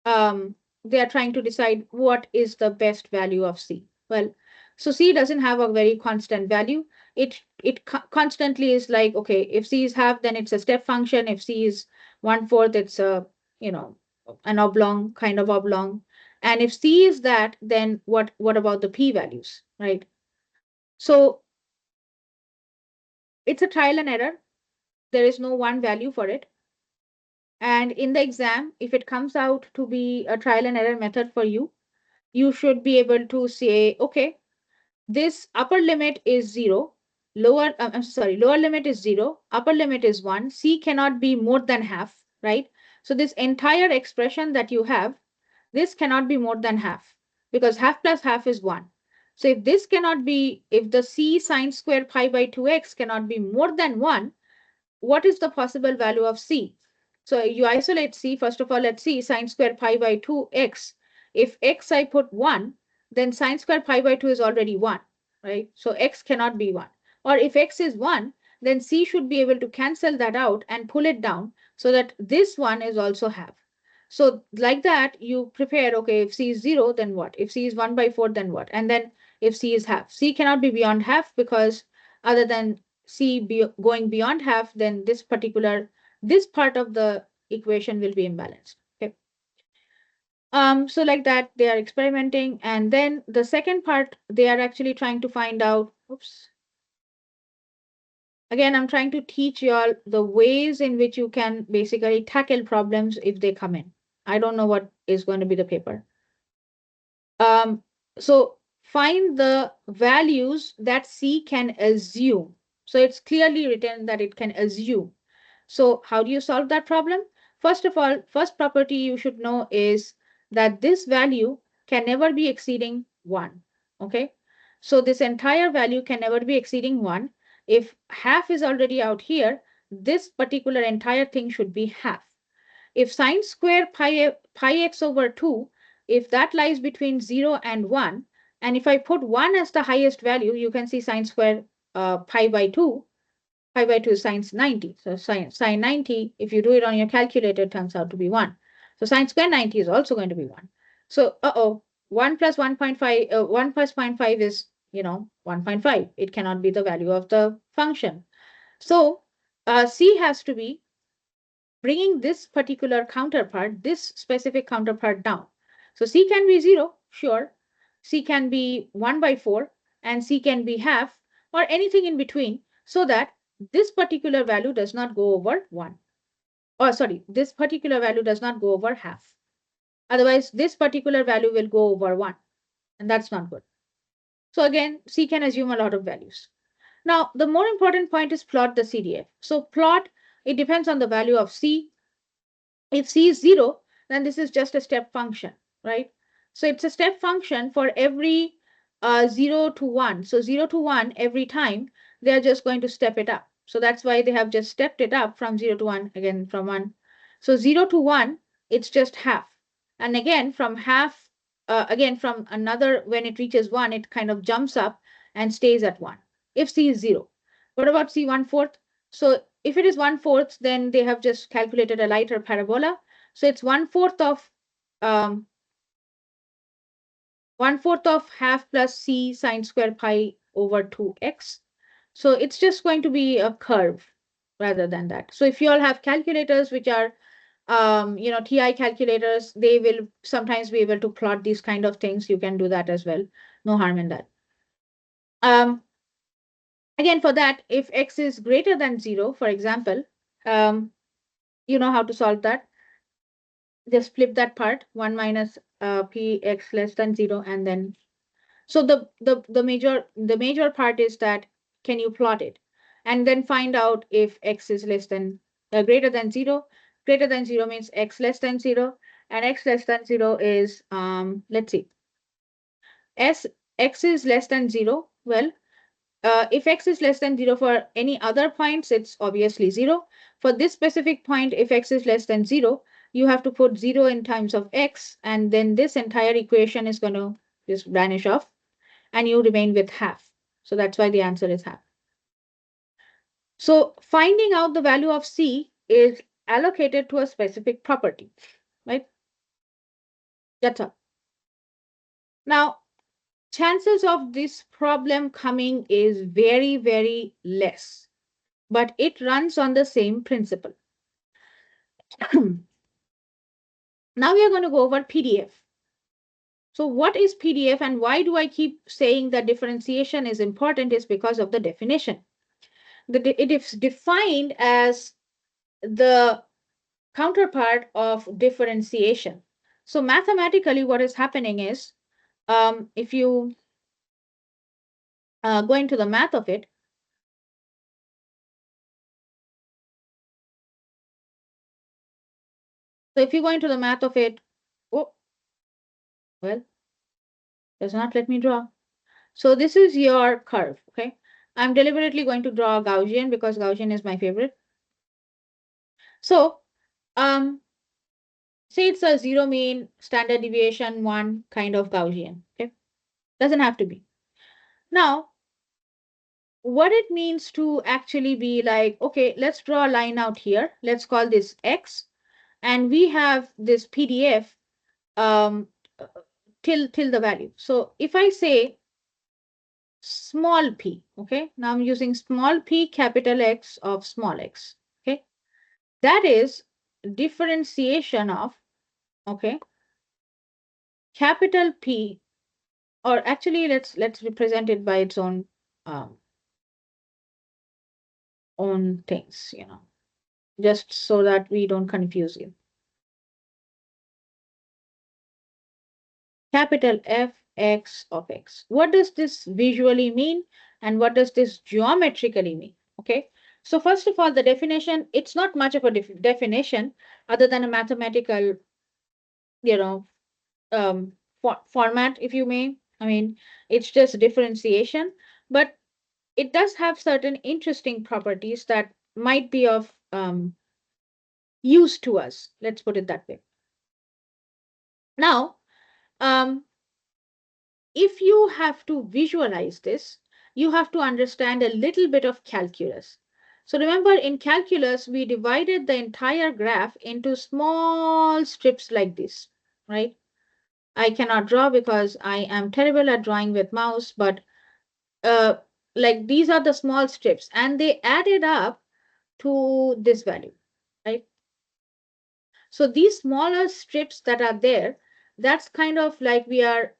they are trying to decide what is the best value of c. Well, so c doesn't have a very constant value. It constantly is like, okay, if c is half, then it's a step function. If c is 1/4, it's a, you know, an oblong, kind of oblong. And if c is that, then what about the p values, right? So it's a trial and error. There is no one value for it. And in the exam, if it comes out to be a trial and error method for you, you should be able to say, okay, this upper limit is 0, lower limit is 0, upper limit is 1, c cannot be more than half, right? So this entire expression that you have, this cannot be more than half, because half plus half is 1. So if this cannot be, if the c sine square pi by 2x cannot be more than 1, what is the possible value of c? So you isolate c. First of all, let's see sine square pi by 2x. If x I put 1, then sine square pi by 2 is already 1, right? So x cannot be 1. Or if x is 1, then c should be able to cancel that out and pull it down so that this one is also half. So like that, you prepare, okay, if c is 0, then what? If c is 1 by 4, then what? And then if c is half. C cannot be beyond half because other than c going beyond half, then this part of the equation will be imbalanced. Okay. So like that, they are experimenting. And then the second part, they are actually trying to find out, oops. Again, I'm trying to teach you all the ways in which you can basically tackle problems if they come in. I don't know what is going to be the paper. So find the values that C can assume. So it's clearly written that it can assume. So how do you solve that problem? First of all, first property you should know is that this value can never be exceeding 1. Okay. So this entire value can never be exceeding 1. If half is already out here, this particular entire thing should be half. If sine square pi x over 2, if that lies between 0 and 1, and if I put 1 as the highest value, you can see sine square pi by 2, pi by 2 is sine 90. So sine 90, if you do it on your calculator, it turns out to be 1. So sine square 90 is also going to be 1. So, uh-oh, 1 plus 1.5, 1 plus 0.5 is, 1.5. It cannot be the value of the function. So C has to be bringing this particular counterpart, this specific counterpart down. So C can be 0, sure. C can be 1 by 4, and C can be half, or anything in between, so that this particular value does not go over 1. Or sorry, this particular value does not go over half. Otherwise, this particular value will go over 1, and that's not good. So again, C can assume a lot of values. Now, the more important point is plot the CDF. So plot, it depends on the value of C. If C is 0, then this is just a step function, right? So it's a step function for every 0 to 1. So 0 to 1 every time, they're just going to step it up. So that's why they have just stepped it up from 0 to 1, again from 1. So 0 to 1, it's just half. And again, from half, again from another, when it reaches 1, it kind of jumps up and stays at 1, if C is 0. What about C 1/4? So if it is 1/4, then they have just calculated a lighter parabola. So it's 1/4 of um, 1/4 of half plus C sine square pi over 2x. So it's just going to be a curve rather than that. So if you all have calculators which are TI calculators, they will sometimes be able to plot these kind of things. You can do that as well. No harm in that. Um, Again, for that, if x is greater than 0, for example, you know how to solve that. Just flip that part, 1 minus px less than 0, and then so the major part is that can you plot it and then find out if x is less than greater than 0. Greater than 0 means x less than 0, and x less than 0 is let's see, s x is less than 0. Well, if x is less than 0 for any other points, it's obviously 0. For this specific point, if x is less than 0, you have to put 0 in times of x, and then this entire equation is going to just vanish off, and you remain with half. So that's why the answer is half. So finding out the value of C is allocated to a specific property, right? That's all. Now, chances of this problem coming is very, very less, but it runs on the same principle. Now we are going to go over PDF. So what is PDF and why do I keep saying that differentiation is important is because of the definition. It is defined as the counterpart of differentiation. So mathematically what is happening is, if you go into the math of it, so if you go into the math of it, oh, well, does not let me draw. So this is your curve, okay? I'm deliberately going to draw Gaussian because Gaussian is my favorite. So say it's a zero mean, standard deviation, 1 kind of Gaussian, okay? Doesn't have to be. Now, what it means to actually be like, okay, let's draw a line out here. Let's call this X. And we have this PDF um, till the value. So if I say small p, okay, now I'm using small p capital X of small x, okay, that is differentiation of, okay, capital P, or actually let's represent it by its um, own things, just so that we don't confuse you. Capital F X of X. What does this visually mean and what does this geometrically mean? Okay, so first of all, the definition, it's not much of a definition other than a mathematical, you know, format, if you may. I mean, it's just differentiation, but it does have certain interesting properties that might be of use to us. Let's put it that way. Now, um, if you have to visualize this, you have to understand a little bit of calculus. So remember, in calculus, we divided the entire graph into small strips like this, right? I cannot draw because I am terrible at drawing with mouse, but uh, like these are the small strips and they added up to this value, right? So these smaller strips that are there, that's kind of like we are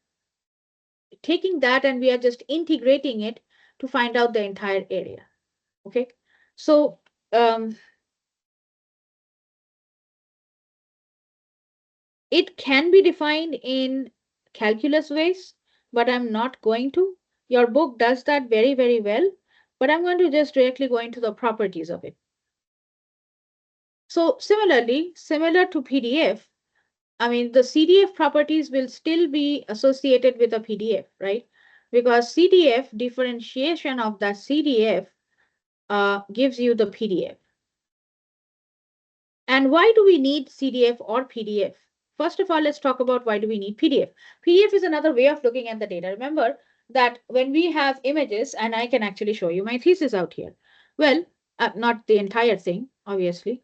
taking that and we are just integrating it to find out the entire area. Okay. So um, it can be defined in calculus ways, but I'm not going to. Your book does that very, very well, but I'm going to just directly go into the properties of it. So similarly, similar to PDF, I mean, the CDF properties will still be associated with a PDF, right? Because CDF differentiation of the CDF gives you the PDF. And why do we need CDF or PDF? First of all, let's talk about why do we need PDF. PDF is another way of looking at the data. Remember that when we have images, and I can actually show you my thesis out here. Well, not the entire thing, obviously.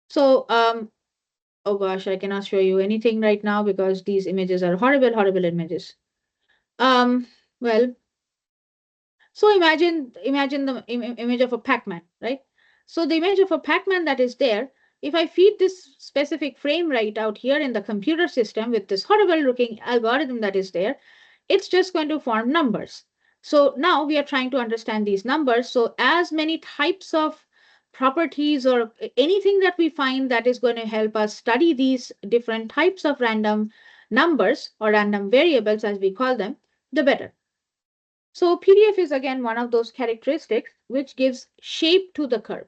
So, oh gosh, I cannot show you anything right now because these images are horrible, horrible images. Um, well, so imagine the image of a Pac-Man, right? So the image of a Pac-Man that is there, if I feed this specific frame right out here in the computer system with this horrible looking algorithm that is there, it's just going to form numbers. So now we are trying to understand these numbers. So as many types of properties or anything that we find that is going to help us study these different types of random numbers or random variables as we call them, the better. So PDF is again one of those characteristics which gives shape to the curve.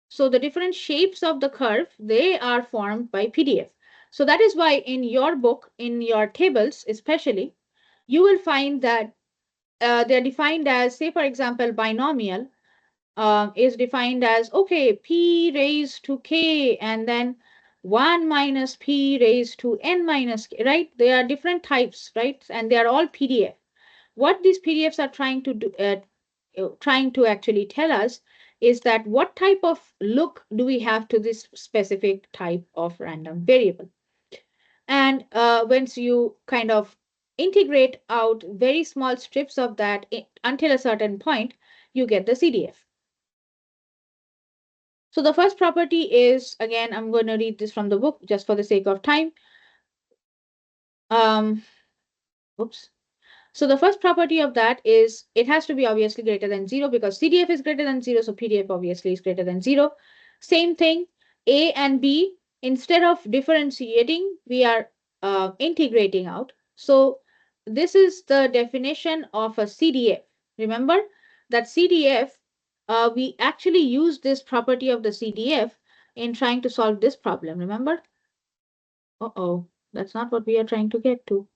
So the different shapes of the curve, they are formed by PDF. So that is why in your book, in your tables especially, you will find that they're defined as, say, for example, binomial is defined as, okay, p raised to k and then 1 minus p raised to n minus k, right? They are different types, right? And they are all PDF. What these PDFs are trying to do, trying to actually tell us is that what type of look do we have to this specific type of random variable. And once you kind of integrate out very small strips of that until a certain point, you get the CDF. So the first property is, again, I'm going to read this from the book just for the sake of time. Um, oops. So the first property of that is it has to be obviously greater than 0 because CDF is greater than 0. So PDF obviously is greater than 0. Same thing, A and B, instead of differentiating, we are integrating out. So this is the definition of a CDF. Remember that CDF, we actually use this property of the CDF in trying to solve this problem. Remember? Uh-oh, that's not what we are trying to get to.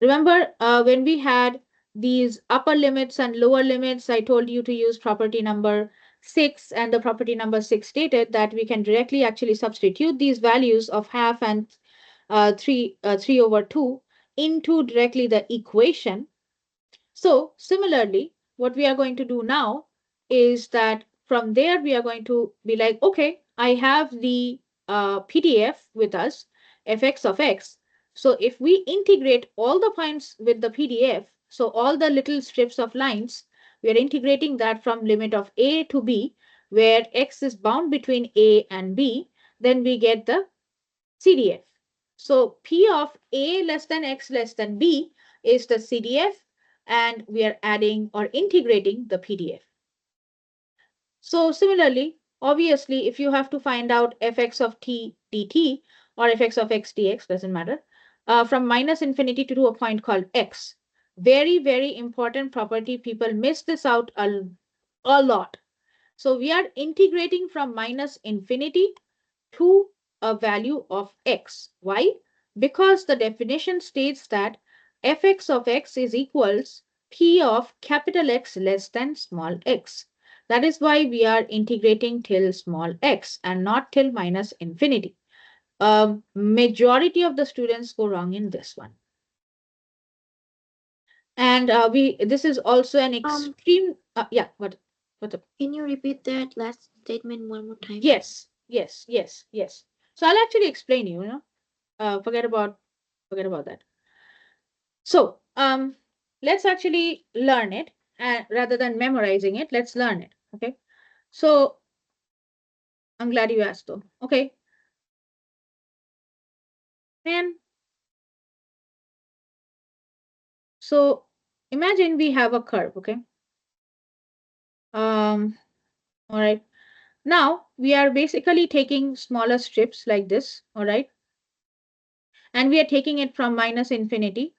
Remember when we had these upper limits and lower limits, I told you to use property number 6, and the property number 6 stated that we can directly actually substitute these values of half and 3 over 2 into directly the equation. So similarly, what we are going to do now is that from there we are going to be like, okay, I have the PDF with us, fx of x. So if we integrate all the points with the PDF, so all the little strips of lines, we are integrating that from limit of a to b, where x is bound between a and b, then we get the CDF. So P of A less than X less than B is the CDF, and we are adding or integrating the PDF. So similarly, obviously, if you have to find out fx of t dt or fx of x dx, doesn't matter, from minus infinity to a point called x, very, very important property. People miss this out a lot. So we are integrating from minus infinity to a value of x. Why? Because the definition states that fx of x is equals p of capital X less than small x. That is why we are integrating till small x and not till minus infinity. Majority of the students go wrong in this one. And this is also an extreme, yeah, what Can you repeat that last statement one more time? yes, yes, yes, yes. So I'll actually explain you, Forget about that. So let's actually learn it, and rather than memorizing it, let's learn it. Okay. So I'm glad you asked though. Okay. And so imagine we have a curve. Okay. All right. Now we are basically taking smaller strips like this. All right. And we are taking it from minus infinity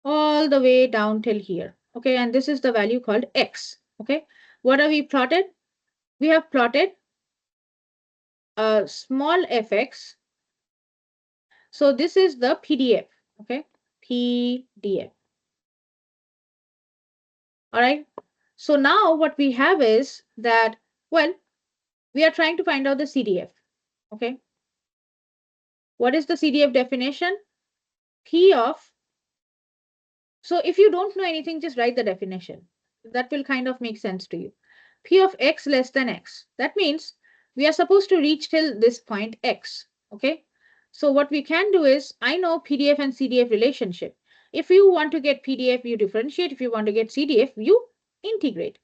all the way down till here. Okay. And this is the value called x. Okay. What have we plotted? We have plotted a small fx. So this is the PDF. Okay. PDF. All right. So now what we have is that, well, we are trying to find out the CDF. Okay. What is the CDF definition? P of, so if you don't know anything, just write the definition. That will kind of make sense to you. P of x less than x. That means we are supposed to reach till this point x. Okay. So what we can do is, I know PDF and CDF relationship. If you want to get PDF, you differentiate. If you want to get CDF, you integrate.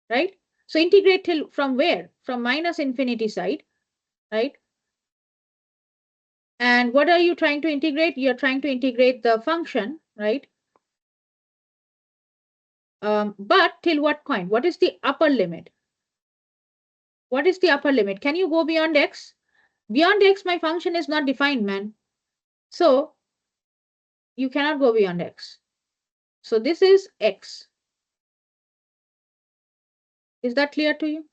Right? So integrate till from where? From minus infinity side, right? And what are you trying to integrate? You're trying to integrate the function, right? But till what point? What is the upper limit? What is the upper limit? Can you go beyond x? Beyond x, my function is not defined, man. So you cannot go beyond x. So this is x. Is that clear to you?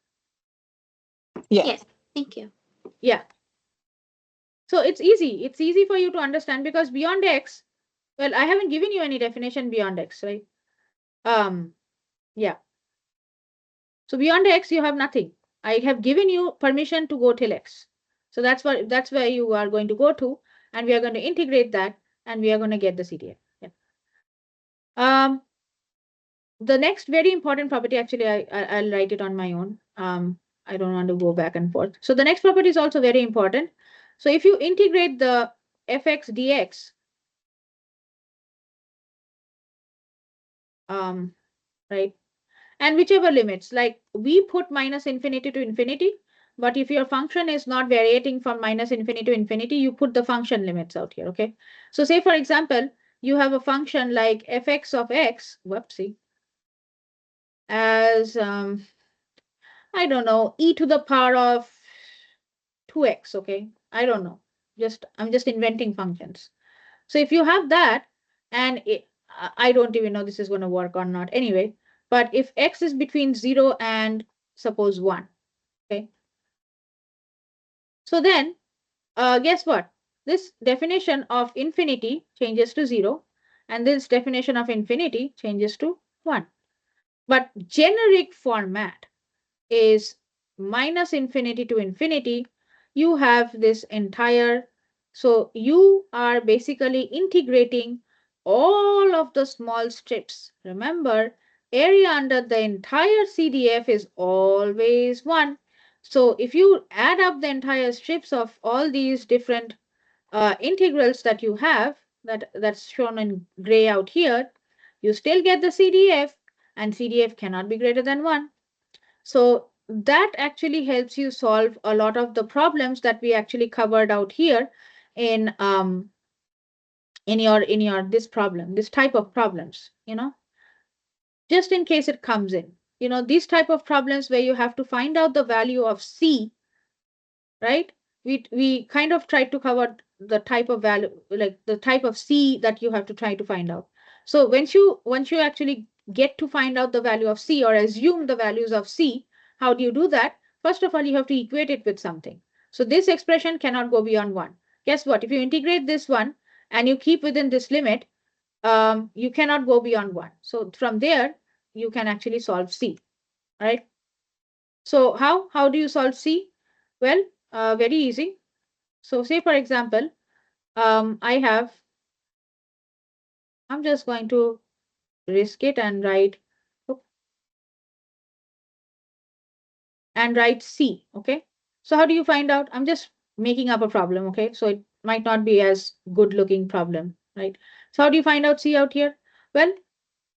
Yeah. Yes, thank you. Yeah. So it's easy. It's easy for you to understand because beyond x, well, I haven't given you any definition beyond x, right? Yeah. So beyond x, you have nothing. I have given you permission to go till x. So that's where you are going to go to, and we are going to integrate that, and we are going to get the CDF. Yeah. The next very important property, actually, I'll write it on my own. I don't want to go back and forth. So the next property is also very important. So if you integrate the fx dx, right, and whichever limits, like we put minus infinity to infinity, but if your function is not varying from minus infinity to infinity, you put the function limits out here, okay? So say, for example, you have a function like fx of x, whoopsie, as, I don't know, e to the power of 2x, okay? I don't know. I'm just inventing functions. So if you have that, and I don't even know this is going to work or not anyway, but if x is between 0 and suppose 1, okay? So then, guess what? This definition of infinity changes to 0, and this definition of infinity changes to 1. But generic format is minus infinity to infinity. You have this entire, so you are basically integrating all of the small strips. Remember, area under the entire CDF is always 1. So if you add up the entire strips of all these different integrals that you have, that's shown in gray out here, you still get the CDF, and CDF cannot be greater than 1. So that actually helps you solve a lot of the problems that we actually covered out here in your this problem, this type of problems, just in case it comes in. These type of problems where you have to find out the value of C, right? We kind of tried to cover the type of value, like the type of C that you have to try to find out. So once you actually get to find out the value of C or assume the values of C, how do you do that? First of all, you have to equate it with something. So this expression cannot go beyond 1. Guess what? If you integrate this one and you keep within this limit, you cannot go beyond 1. So from there, you can actually solve C, right? So how do you solve C? Well, very easy. So say, for example, I'm just going to risk it and write C, okay? So how do you find out? I'm just making up a problem, okay? So might not be as good looking problem, right? So how do you find out C out here? Well,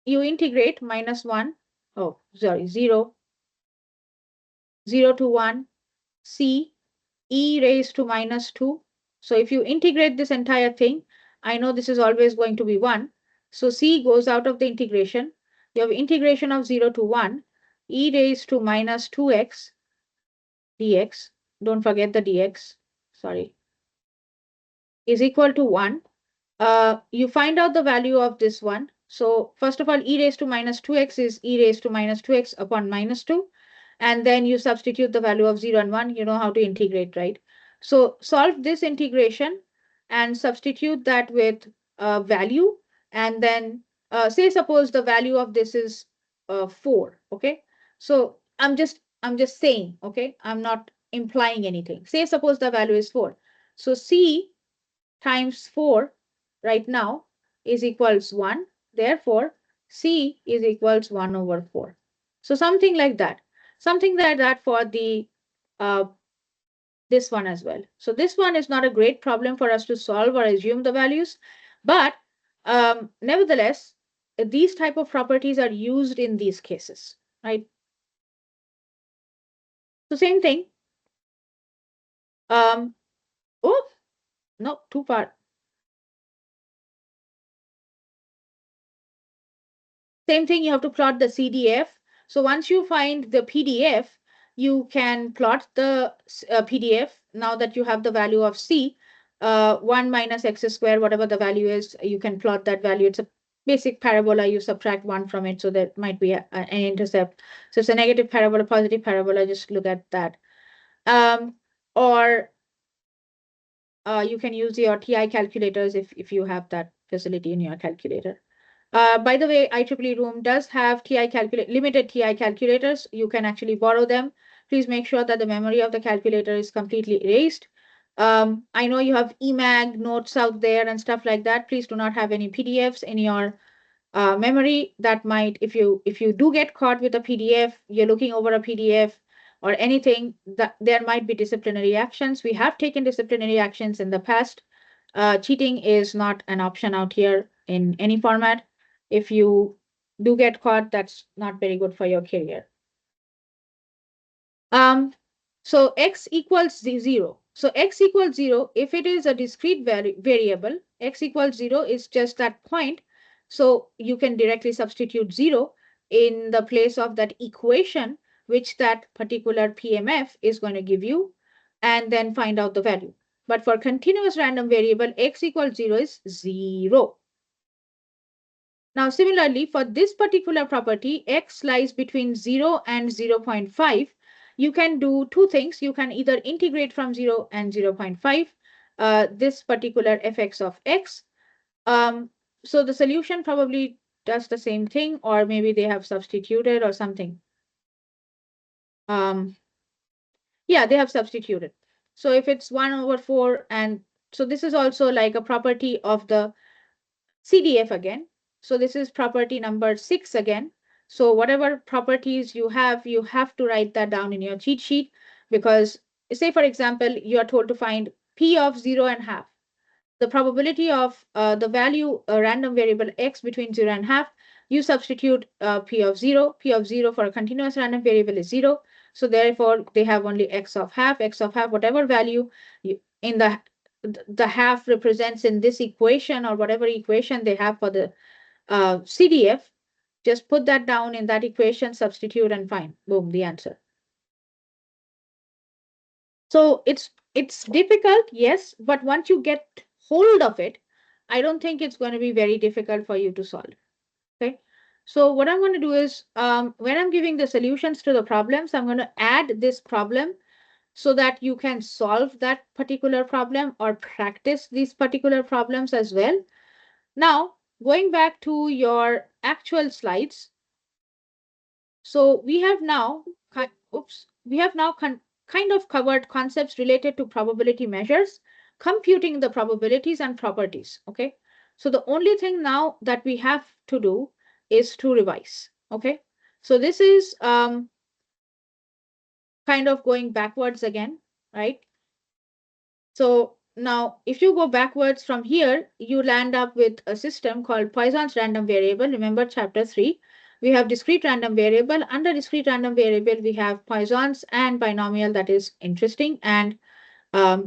you integrate -1, oh, sorry, 0, 0 to 1, C, e raised to -2. So if you integrate this entire thing, I know this is always going to be 1. So C goes out of the integration. You have integration of 0 to 1, e raised to -2x dx. Don't forget the dx, sorry, is equal to 1. You find out the value of this one. So first of all, e raised to -2x is e raised to -2x upon -2. And then you substitute the value of 0 and 1. You know how to integrate, right? So solve this integration and substitute that with value. And then say suppose the value of this is 4. Okay. So I'm just saying, okay, I'm not implying anything. Say suppose the value is 4. So C times 4 right now is equals 1. Therefore, C is equals 1 over 4. So something like that. Something like that for the uh, this one as well. So this one is not a great problem for us to solve or assume the values, but nevertheless, these type of properties are used in these cases, right? So same thing. Um, oh, no, too far. Same thing, you have to plot the CDF. So once you find the PDF, you can plot the PDF. Now that you have the value of C, 1 minus x squared, whatever the value is, you can plot that value. It's a basic parabola. You subtract 1 from it, so there might be an intercept. So it's a negative parabola, positive parabola. Just look at that. Or you can use your TI calculators if you have that facility in your calculator. By the way, IEEE Room does have limited TI calculators. You can actually borrow them. Please make sure that the memory of the calculator is completely erased. I know you have EMAG notes out there and stuff like that. Please do not have any PDFs in your memory. That might, if you do get caught with a PDF, you're looking over a PDF or anything, that there might be disciplinary actions. We have taken disciplinary actions in the past. Cheating is not an option out here in any format. If you do get caught, that's not very good for your career. Um, so x equals 0. So x equals 0, if it is a discrete variable, x equals 0 is just that point. So you can directly substitute 0 in the place of that equation, which that particular PMF is going to give you, and then find out the value. But for continuous random variable, x equals 0 is 0. Now, similarly, for this particular property, x lies between 0 and 0.5. You can do two things. You can either integrate from 0 and 0.5 this particular fx of x. So the solution probably does the same thing, or maybe they have substituted or something. Yeah, they have substituted. So if it's 1 over 4, and so this is also like a property of the CDF again. So this is property number 6 again. So whatever properties you have to write that down in your cheat sheet, because say, for example, you are told to find P of 0.5. The probability of the value, a random variable x between 0 and half, you substitute P of 0. P of 0 for a continuous random variable is 0. So therefore, they have only x of half, whatever value in the half represents in this equation, or whatever equation they have for the CDF, just put that down in that equation, substitute, and find, boom, the answer. So it's difficult, yes, but once you get hold of it, I don't think it's going to be very difficult for you to solve. Okay. So what I'm going to do is, when I'm giving the solutions to the problems, I'm going to add this problem so that you can solve that particular problem or practice these particular problems as well. Now, going back to your actual slides. So we have now, kind of covered concepts related to probability measures, computing the probabilities and properties. Okay. So the only thing now that we have to do is to revise. Okay. So this is kind of going backwards again, right? So now, if you go backwards from here, you land up with a system called Poisson's random variable. Remember chapter 3, we have discrete random variable. Under discrete random variable, we have Poisson's and binomial. That is interesting and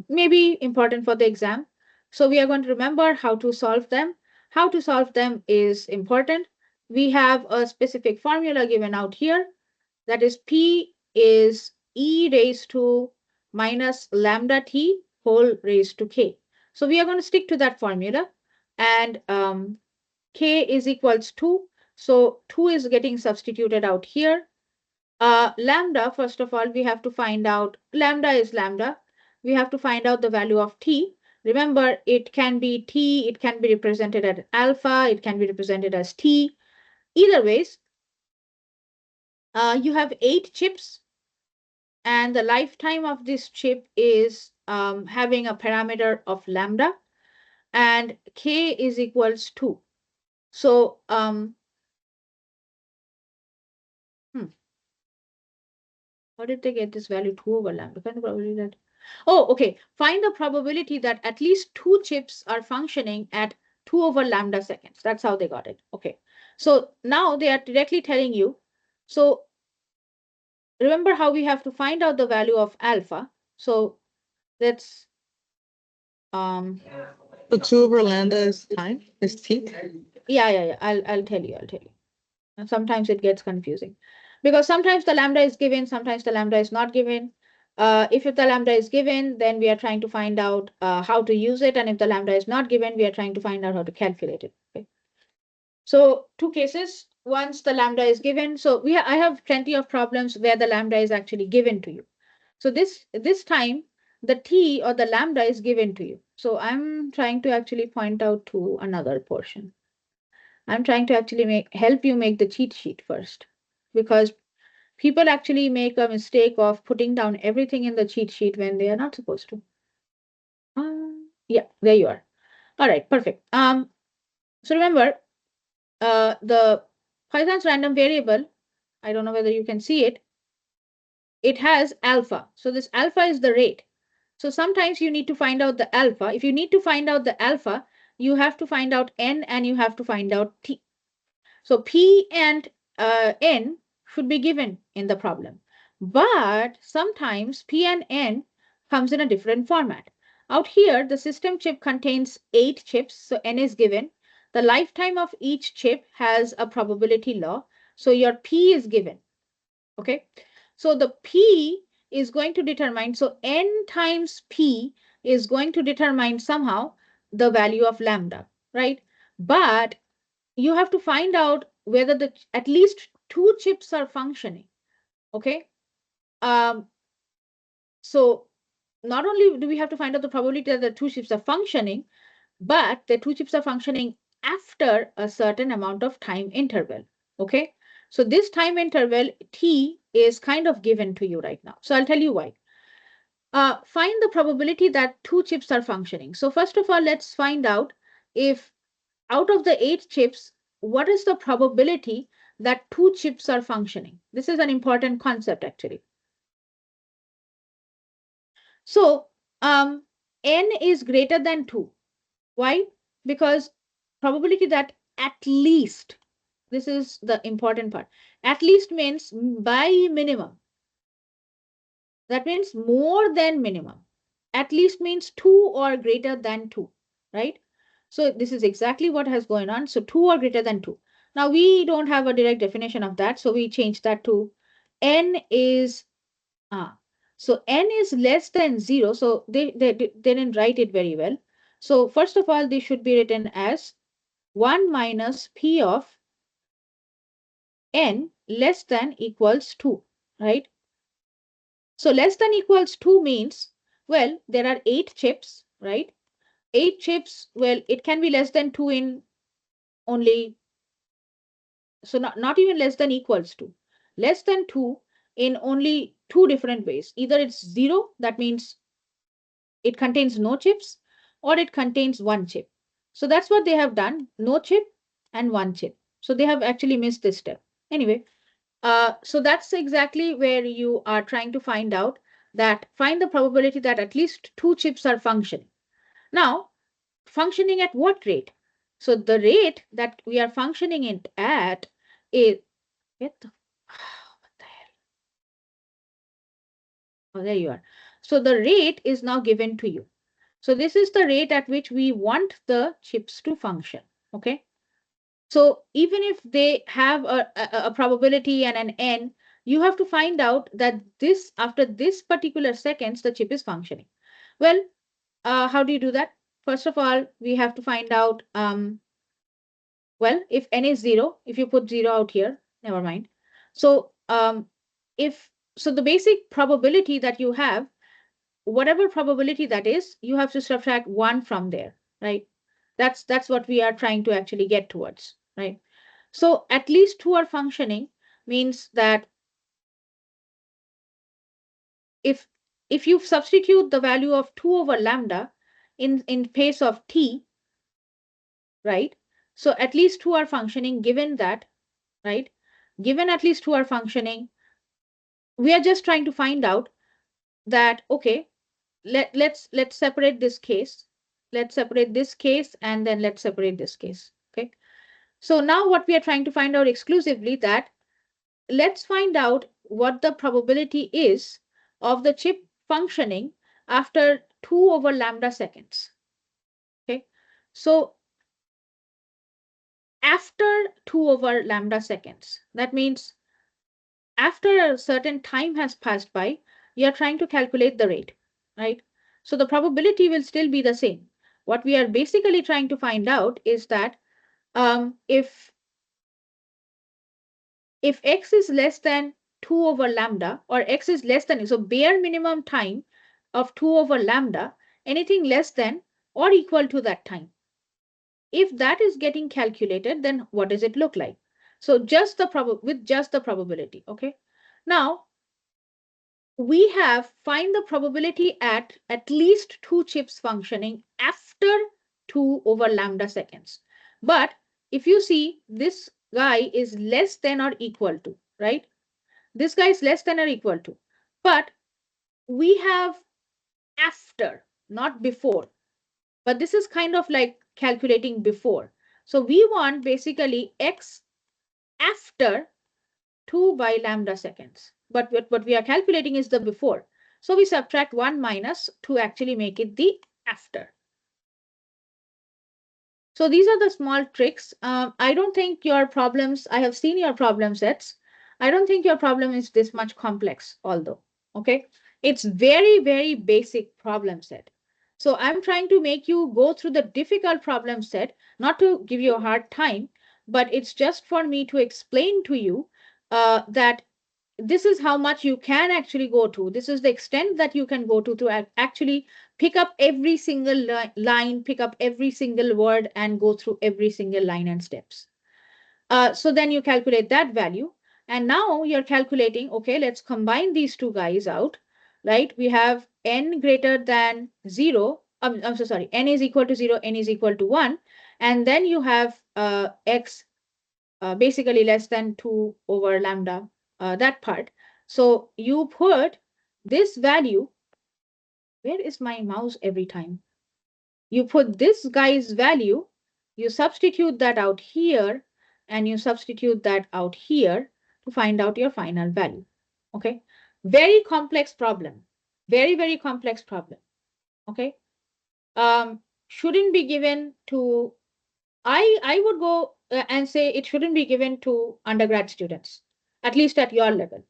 maybe important for the exam. So we are going to remember how to solve them. How to solve them is important. We have a specific formula given out here. That is P is e raised to minus lambda t whole raised to k. So we are going to stick to that formula. And k is equals 2. So 2 is getting substituted out here. Lambda, first of all, we have to find out, lambda is lambda. We have to find out the value of t. Remember, it can be t, it can be represented as alpha, it can be represented as t. Either ways, you have 8 chips, and the lifetime of this chip is having a parameter of lambda, and k is equals 2. So, hmm, how did they get this value 2 over lambda? Find the probability that. Oh, okay. Find the probability that at least 2 chips are functioning at 2 over lambda seconds. That's how they got it. Okay. So now they are directly telling you. So remember how we have to find out the value of alpha. So let's um The two over lambda is time, is t. yeah. I'll tell you. I'll tell you. And sometimes it gets confusing because sometimes the lambda is given, sometimes the lambda is not given. If the lambda is given, then we are trying to find out how to use it. And if the lambda is not given, we are trying to find out how to calculate it. Okay. So two cases. Once the lambda is given, so I have plenty of problems where the lambda is actually given to you. So this time the t or the lambda is given to you. So I'm trying to actually point out to another portion. I'm trying to actually help you make the cheat sheet first, because people actually make a mistake of putting down everything in the cheat sheet when they are not supposed to. Yeah, there you are. All right, perfect. So remember, the Python's random variable, I don't know whether you can see it, it has alpha. So this alpha is the rate. So sometimes you need to find out the alpha. If you need to find out the alpha, you have to find out n and you have to find out t. So P and N should be given in the problem. But sometimes P and N comes in a different format. Out here, the system chip contains 8 chips, so N is given. The lifetime of each chip has a probability law, so your P is given. Okay, so the P is going to determine, so N times P is going to determine somehow the value of lambda, right? But you have to find out whether at least 2 chips are functioning. Okay. Um, so not only do we have to find out the probability that the 2 chips are functioning, but the 2 chips are functioning after a certain amount of time interval. Okay. So this time interval t is kind of given to you right now. So I'll tell you why. Find the probability that 2 chips are functioning. So first of all, let's find out if out of the 8 chips, what is the probability that 2 chips are functioning? This is an important concept actually. So n is greater than 2. Why? Because probability that at least, this is the important part, at least means by minimum. That means more than minimum. At least means 2 or greater than 2, right? So this is exactly what has going on. So 2 or greater than 2. Now we don't have a direct definition of that. So we change that to n is, so n is less than 0. So they didn't write it very well. So first of all, this should be written as 1 minus p of n less than equals 2, right? So less than equals 2 means, well, there are 8 chips, right? 8 chips, well, it can be less than 2 in only, so not even less than equals to. Less than 2 in only 2 different ways. Either it's 0, that means it contains no chips, or it contains 1 chip. So that's what they have done, no chip and 1 chip. So they have actually missed this step. Anyway, so that's exactly where you are trying to find out that, find the probability that at least 2 chips are functioning. Now, functioning at what rate? So the rate that we are functioning it at is, get the, what the hell? Oh, there you are. So the rate is now given to you. So this is the rate at which we want the chips to function. Okay. So even if they have a probability and an n, you have to find out that this after this particular seconds the chip is functioning. Well, how do you do that? First of all, we have to find out. Well, if n is zero, if you put zero out here, never mind. So if so, the basic probability that you have, whatever probability that is, you have to subtract one from there, right? That's what we are trying to actually get towards, right? So at least two are functioning means that if if you substitute the value of 2 over lambda in place of t, right? So at least two are functioning given that, right? Given at least two are functioning, we are just trying to find out that, okay, let's separate this case. Let's separate this case and then let's separate this case. Okay. So now what we are trying to find out exclusively that let's find out what the probability is of the chip functioning after 2 over lambda seconds. Okay. So after 2 over lambda seconds, that means after a certain time has passed by, you are trying to calculate the rate, right? So the probability will still be the same. What we are basically trying to find out is that if x is less than 2 over lambda or x is less than, so bare minimum time of 2 over lambda, anything less than or equal to that time. If that is getting calculated, then what does it look like? So just the with just the probability, okay? Now, we have find the probability at least two chips functioning after 2 over lambda seconds. But if you see, this guy is less than or equal to, right? This guy is less than or equal to. But we have after, not before. But this is kind of like calculating before. So we want basically x after 2 by lambda seconds. But what we are calculating is the before. So we subtract 1 minus to actually make it the after. So these are the small tricks. I don't think your problems, I have seen your problem sets. I don't think your problem is this much complex, although, okay? It's very, very basic problem set. So I'm trying to make you go through the difficult problem set, not to give you a hard time, but it's just for me to explain to you that this is how much you can actually go to. This is the extent that you can go to actually pick up every single line, pick up every single word, and go through every single line and steps. So then you calculate that value. And now you're calculating, okay, let's combine these two guys out, right? We have n greater than 0. I'm so sorry, n is equal to 0, n is equal to 1. And then you have x basically less than 2 over lambda, that part. So you put this value, where is my mouse every time? You put this guy's value, you substitute that out here, and you substitute that out here to find out your final value. Okay, very complex problem, very, very complex problem. Okay, shouldn't be given to, I would go and say it shouldn't be given to undergrad students, at least at your level.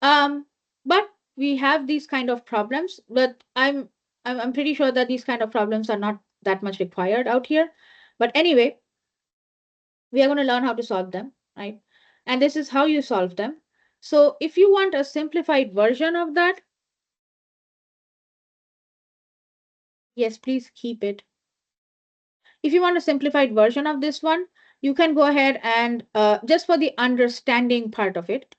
But we have these kind of problems, but I'm pretty sure that these kind of problems are not that much required out here. But anyway, we are going to learn how to solve them, right? And this is how you solve them. So if you want a simplified version of that, yes, please keep it. If you want a simplified version of this one, you can go ahead and just for the understanding part of it,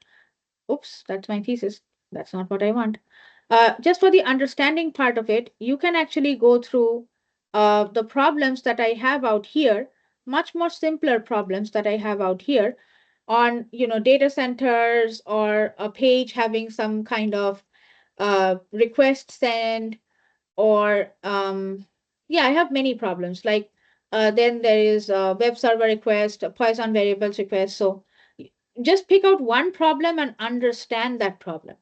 oops, that's my thesis. That's not what I want. Just for the understanding part of it, you can actually go through the problems that I have out here, much more simpler problems that I have out here on, data centers or a page having some kind of request send or yeah, I have many problems. Like then there is a web server request, a Poisson variables request. So just pick out one problem and understand that problem.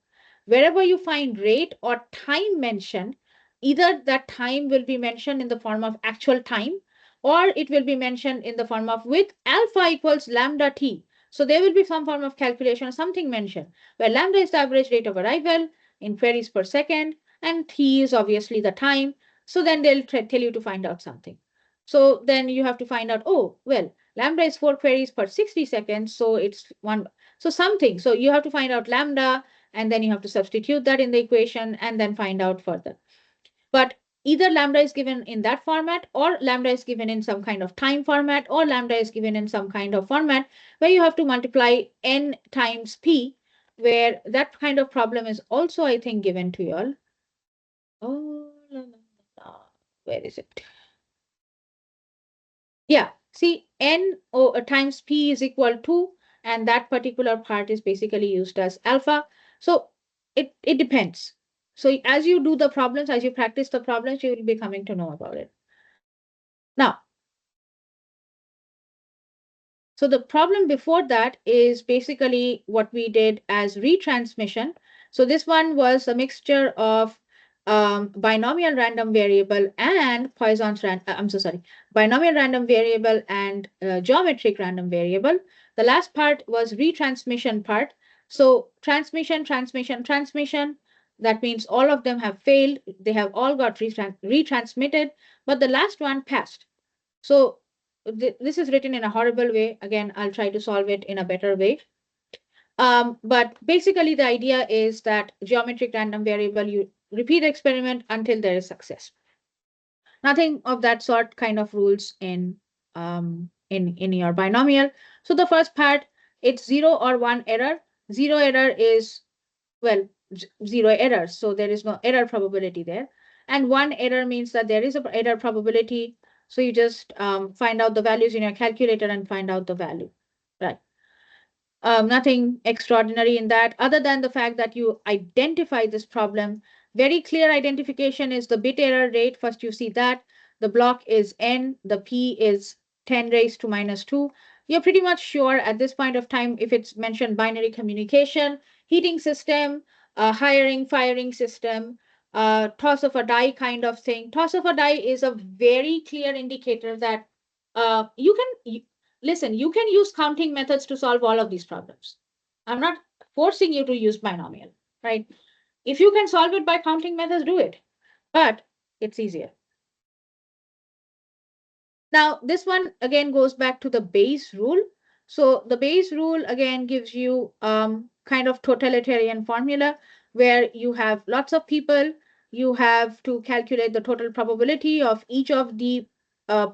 Wherever you find rate or time mentioned, either that time will be mentioned in the form of actual time, or it will be mentioned in the form of with alpha equals lambda t. So there will be some form of calculation or something mentioned, where lambda is the average rate of arrival in queries per second, and t is obviously the time. So then they'll tell you to find out something. So then you have to find out, oh, well, lambda is 4 queries per 60 seconds, so it's one. So something. So you have to find out lambda, and then you have to substitute that in the equation and then find out further. But either lambda is given in that format, or lambda is given in some kind of time format, or lambda is given in some kind of format where you have to multiply n times p, where that kind of problem is also, I think, given to you all. Oh, la, la, la. Where is it? Yeah, see, times p is equal to, and that particular part is basically used as alpha. So it depends. So as you do the problems, as you practice the problems, you will be coming to know about it. Now, so the problem before that is basically what we did as retransmission. So this one was a mixture of binomial random variable and Poisson's I'm so sorry, binomial random variable and geometric random variable. The last part was retransmission part. So transmission, transmission, transmission. That means all of them have failed. They have all got retransmitted, but the last one passed. So this is written in a horrible way. Again, I'll try to solve it in a better way. But basically, the idea is that geometric random variable, you repeat the experiment until there is success. Nothing of that sort kind of rules in your binomial. So the first part, it's 0 or 1 error. 0 error is, well, 0 errors, so there is no error probability there. And 1 error means that there is a error probability. So you just find out the values in your calculator and find out the value, right? Nothing extraordinary in that, other than the fact that you identify this problem. Very clear identification is the bit error rate. First, you see that the block is n, the p is 10 raised to minus 2. You're pretty much sure at this point of time if it's mentioned binary communication, heating system, hiring, firing system, toss of a die kind of thing. Toss of a die is a very clear indicator that you can listen, you can use counting methods to solve all of these problems. I'm not forcing you to use binomial, right? If you can solve it by counting methods, do it, but it's easier. Now, this one again goes back to the Bayes rule. So the Bayes rule again gives you kind of totalitarian formula where you have lots of people, you have to calculate the total probability of each of the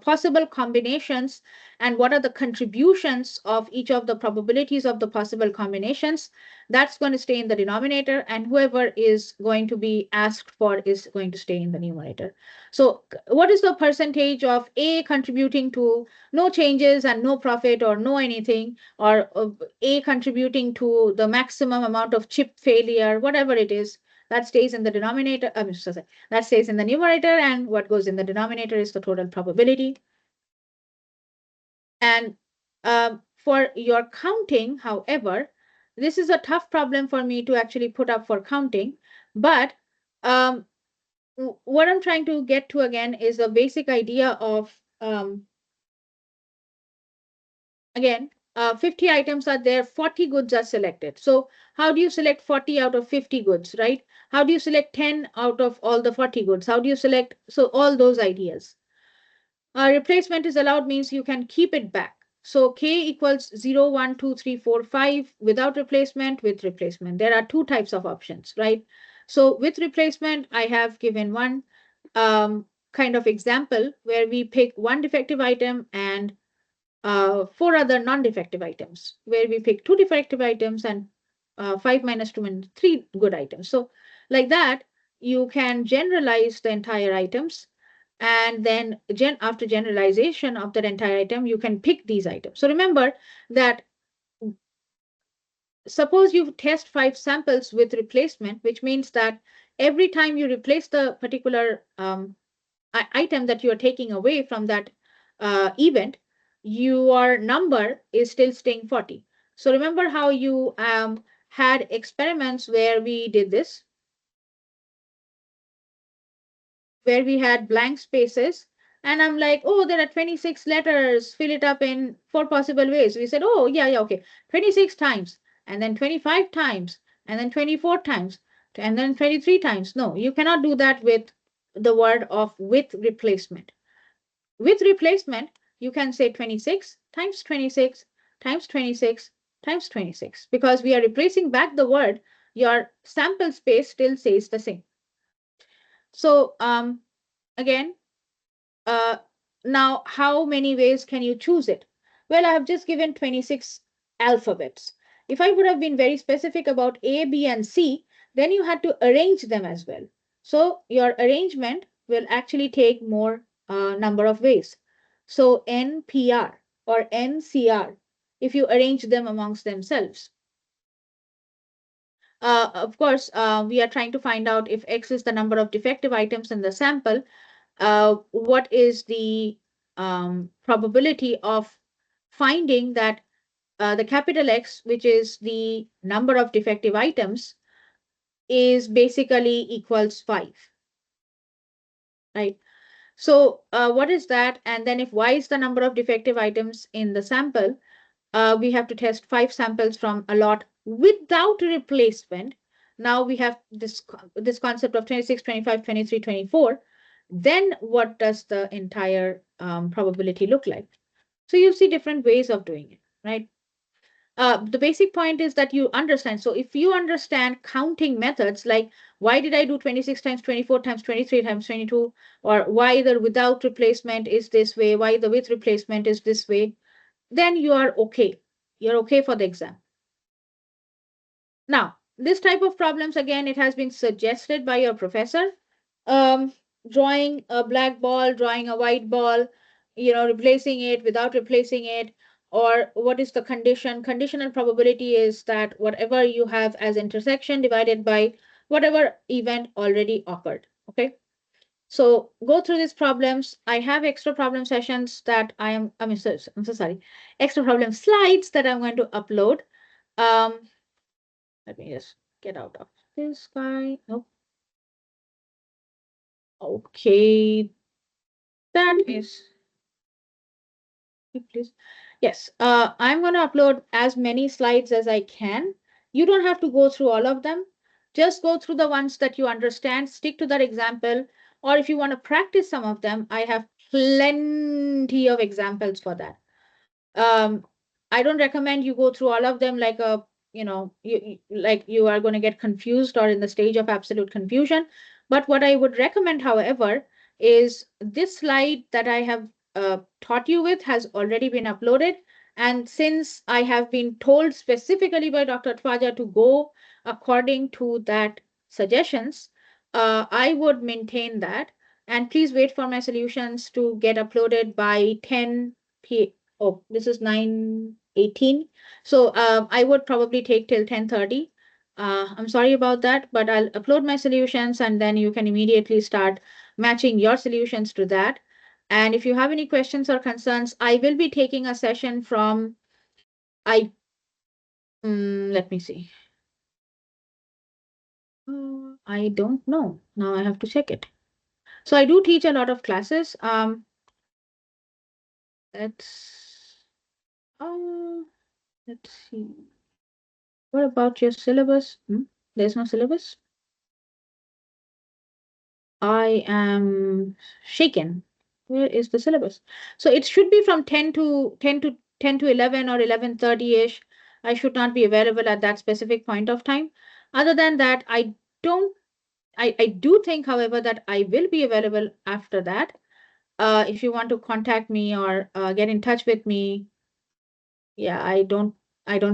possible combinations and what are the contributions of each of the probabilities of the possible combinations. That's going to stay in the denominator, and whoever is going to be asked for is going to stay in the numerator. So what is the percentage of A contributing to no changes and no profit or no anything, or A contributing to the maximum amount of chip failure, whatever it is, that stays in the denominator. Sorry, that stays in the numerator, and what goes in the denominator is the total probability. And for your counting, however, this is a tough problem for me to actually put up for counting, but um, what I'm trying to get to again is a basic idea of, again, 50 items are there, 40 goods are selected. So how do you select 40 out of 50 goods, right? How do you select 10 out of all the 40 goods? How do you select? So all those ideas. Replacement is allowed means you can keep it back. So K equals 0, 1, 2, 3, 4, 5 without replacement, with replacement. There are two types of options, right? So with replacement, I have given one kind of example where we pick one defective item and four other non-defective items, where we pick two defective items and 5 minus 2 and 3 good items. So like that, you can generalize the entire items, and then after generalization of that entire item, you can pick these items. So remember that suppose you test 5 samples with replacement, which means that every time you replace the particular item that you are taking away from that event, your number is still staying 40. So remember how you had experiments where we did this, where we had blank spaces. And I'm like, oh, there are 26 letters, fill it up in four possible ways. We said, oh, yeah, yeah, okay. 26 times, and then 25 times, and then 24 times, and then 23 times. No, you cannot do that with the word of with replacement. With replacement, you can say 26 times 26 times 26 times 26. Because we are replacing back the word, your sample space still stays the same. So again, uh, now how many ways can you choose it? Well, I have just given 26 alphabets. If I would have been very specific about A, B, and C, then you had to arrange them as well. So your arrangement will actually take more number of ways. So NPR or NCR, if you arrange them amongst themselves. Of course, we are trying to find out if X is the number of defective items in the sample, what is the probability of finding that the capital X, which is the number of defective items, is basically equals 5, right? So what is that? And then if Y is the number of defective items in the sample, we have to test 5 samples from a lot without replacement. Now we have this concept of 26, 25, 23, 24. Then what does the entire probability look like? So you'll see different ways of doing it, right? The basic point is that you understand. So if you understand counting methods, like why did I do 26 times 24 times 23 times 22, or why the without replacement is this way, why the with replacement is this way, then you are okay. You're okay for the exam. Now, this type of problems, again, it has been suggested by your professor. Um, Drawing a black ball, drawing a white ball, replacing it without replacing it, or what is the condition? Conditional probability is that whatever you have as intersection divided by whatever event already occurred. Okay. So go through these problems. I have extra problem sessions that I'm so sorry, extra problem slides that I'm going to upload. Um, Let me just get out of this guy. Nope. Okay, that is, please. Yes, I'm going to upload as many slides as I can. You don't have to go through all of them. Just go through the ones that you understand, stick to that example, or if you want to practice some of them, I have plenty of examples for that. um I don't recommend you go through all of them like a like you are going to get confused or in the stage of absolute confusion. But what I would recommend, however, is this slide that I have taught you with has already been uploaded. And since I have been told specifically by Dr. Twaja to go according to that suggestions, I would maintain that. And please wait for my solutions to get uploaded by 10 p. Oh, this is 9:18. So I would probably take till 10:30. I'm sorry about that, but I'll upload my solutions and then you can immediately start matching your solutions to that. And if you have any questions or concerns, I will be taking a session from I let me see. I don't know. Now I have to check it. So I do teach a lot of classes. Let's uh, let's see. What about your syllabus? There's no syllabus. I am shaken. Where is the syllabus? So it should be from 10 to 11 or 11:30-ish. I should not be available at that specific point of time. Other than that, don't I do think, however, that I will be available after that. If you want to contact me or get in touch with me, yeah, I don't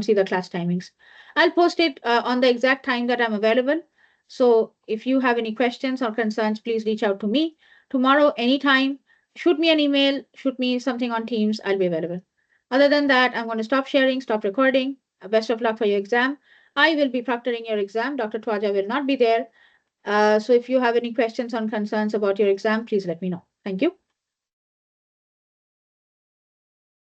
see the class timings. I'll post it on the exact time that I'm available. So if you have any questions or concerns, please reach out to me tomorrow anytime. Shoot me an email, shoot me something on Teams, I'll be available. Other than that, I'm going to stop sharing, stop recording. Best of luck for your exam. I will be proctoring your exam. Dr. Twaja will not be there. So if you have any questions or concerns about your exam, please let me know. Thank you.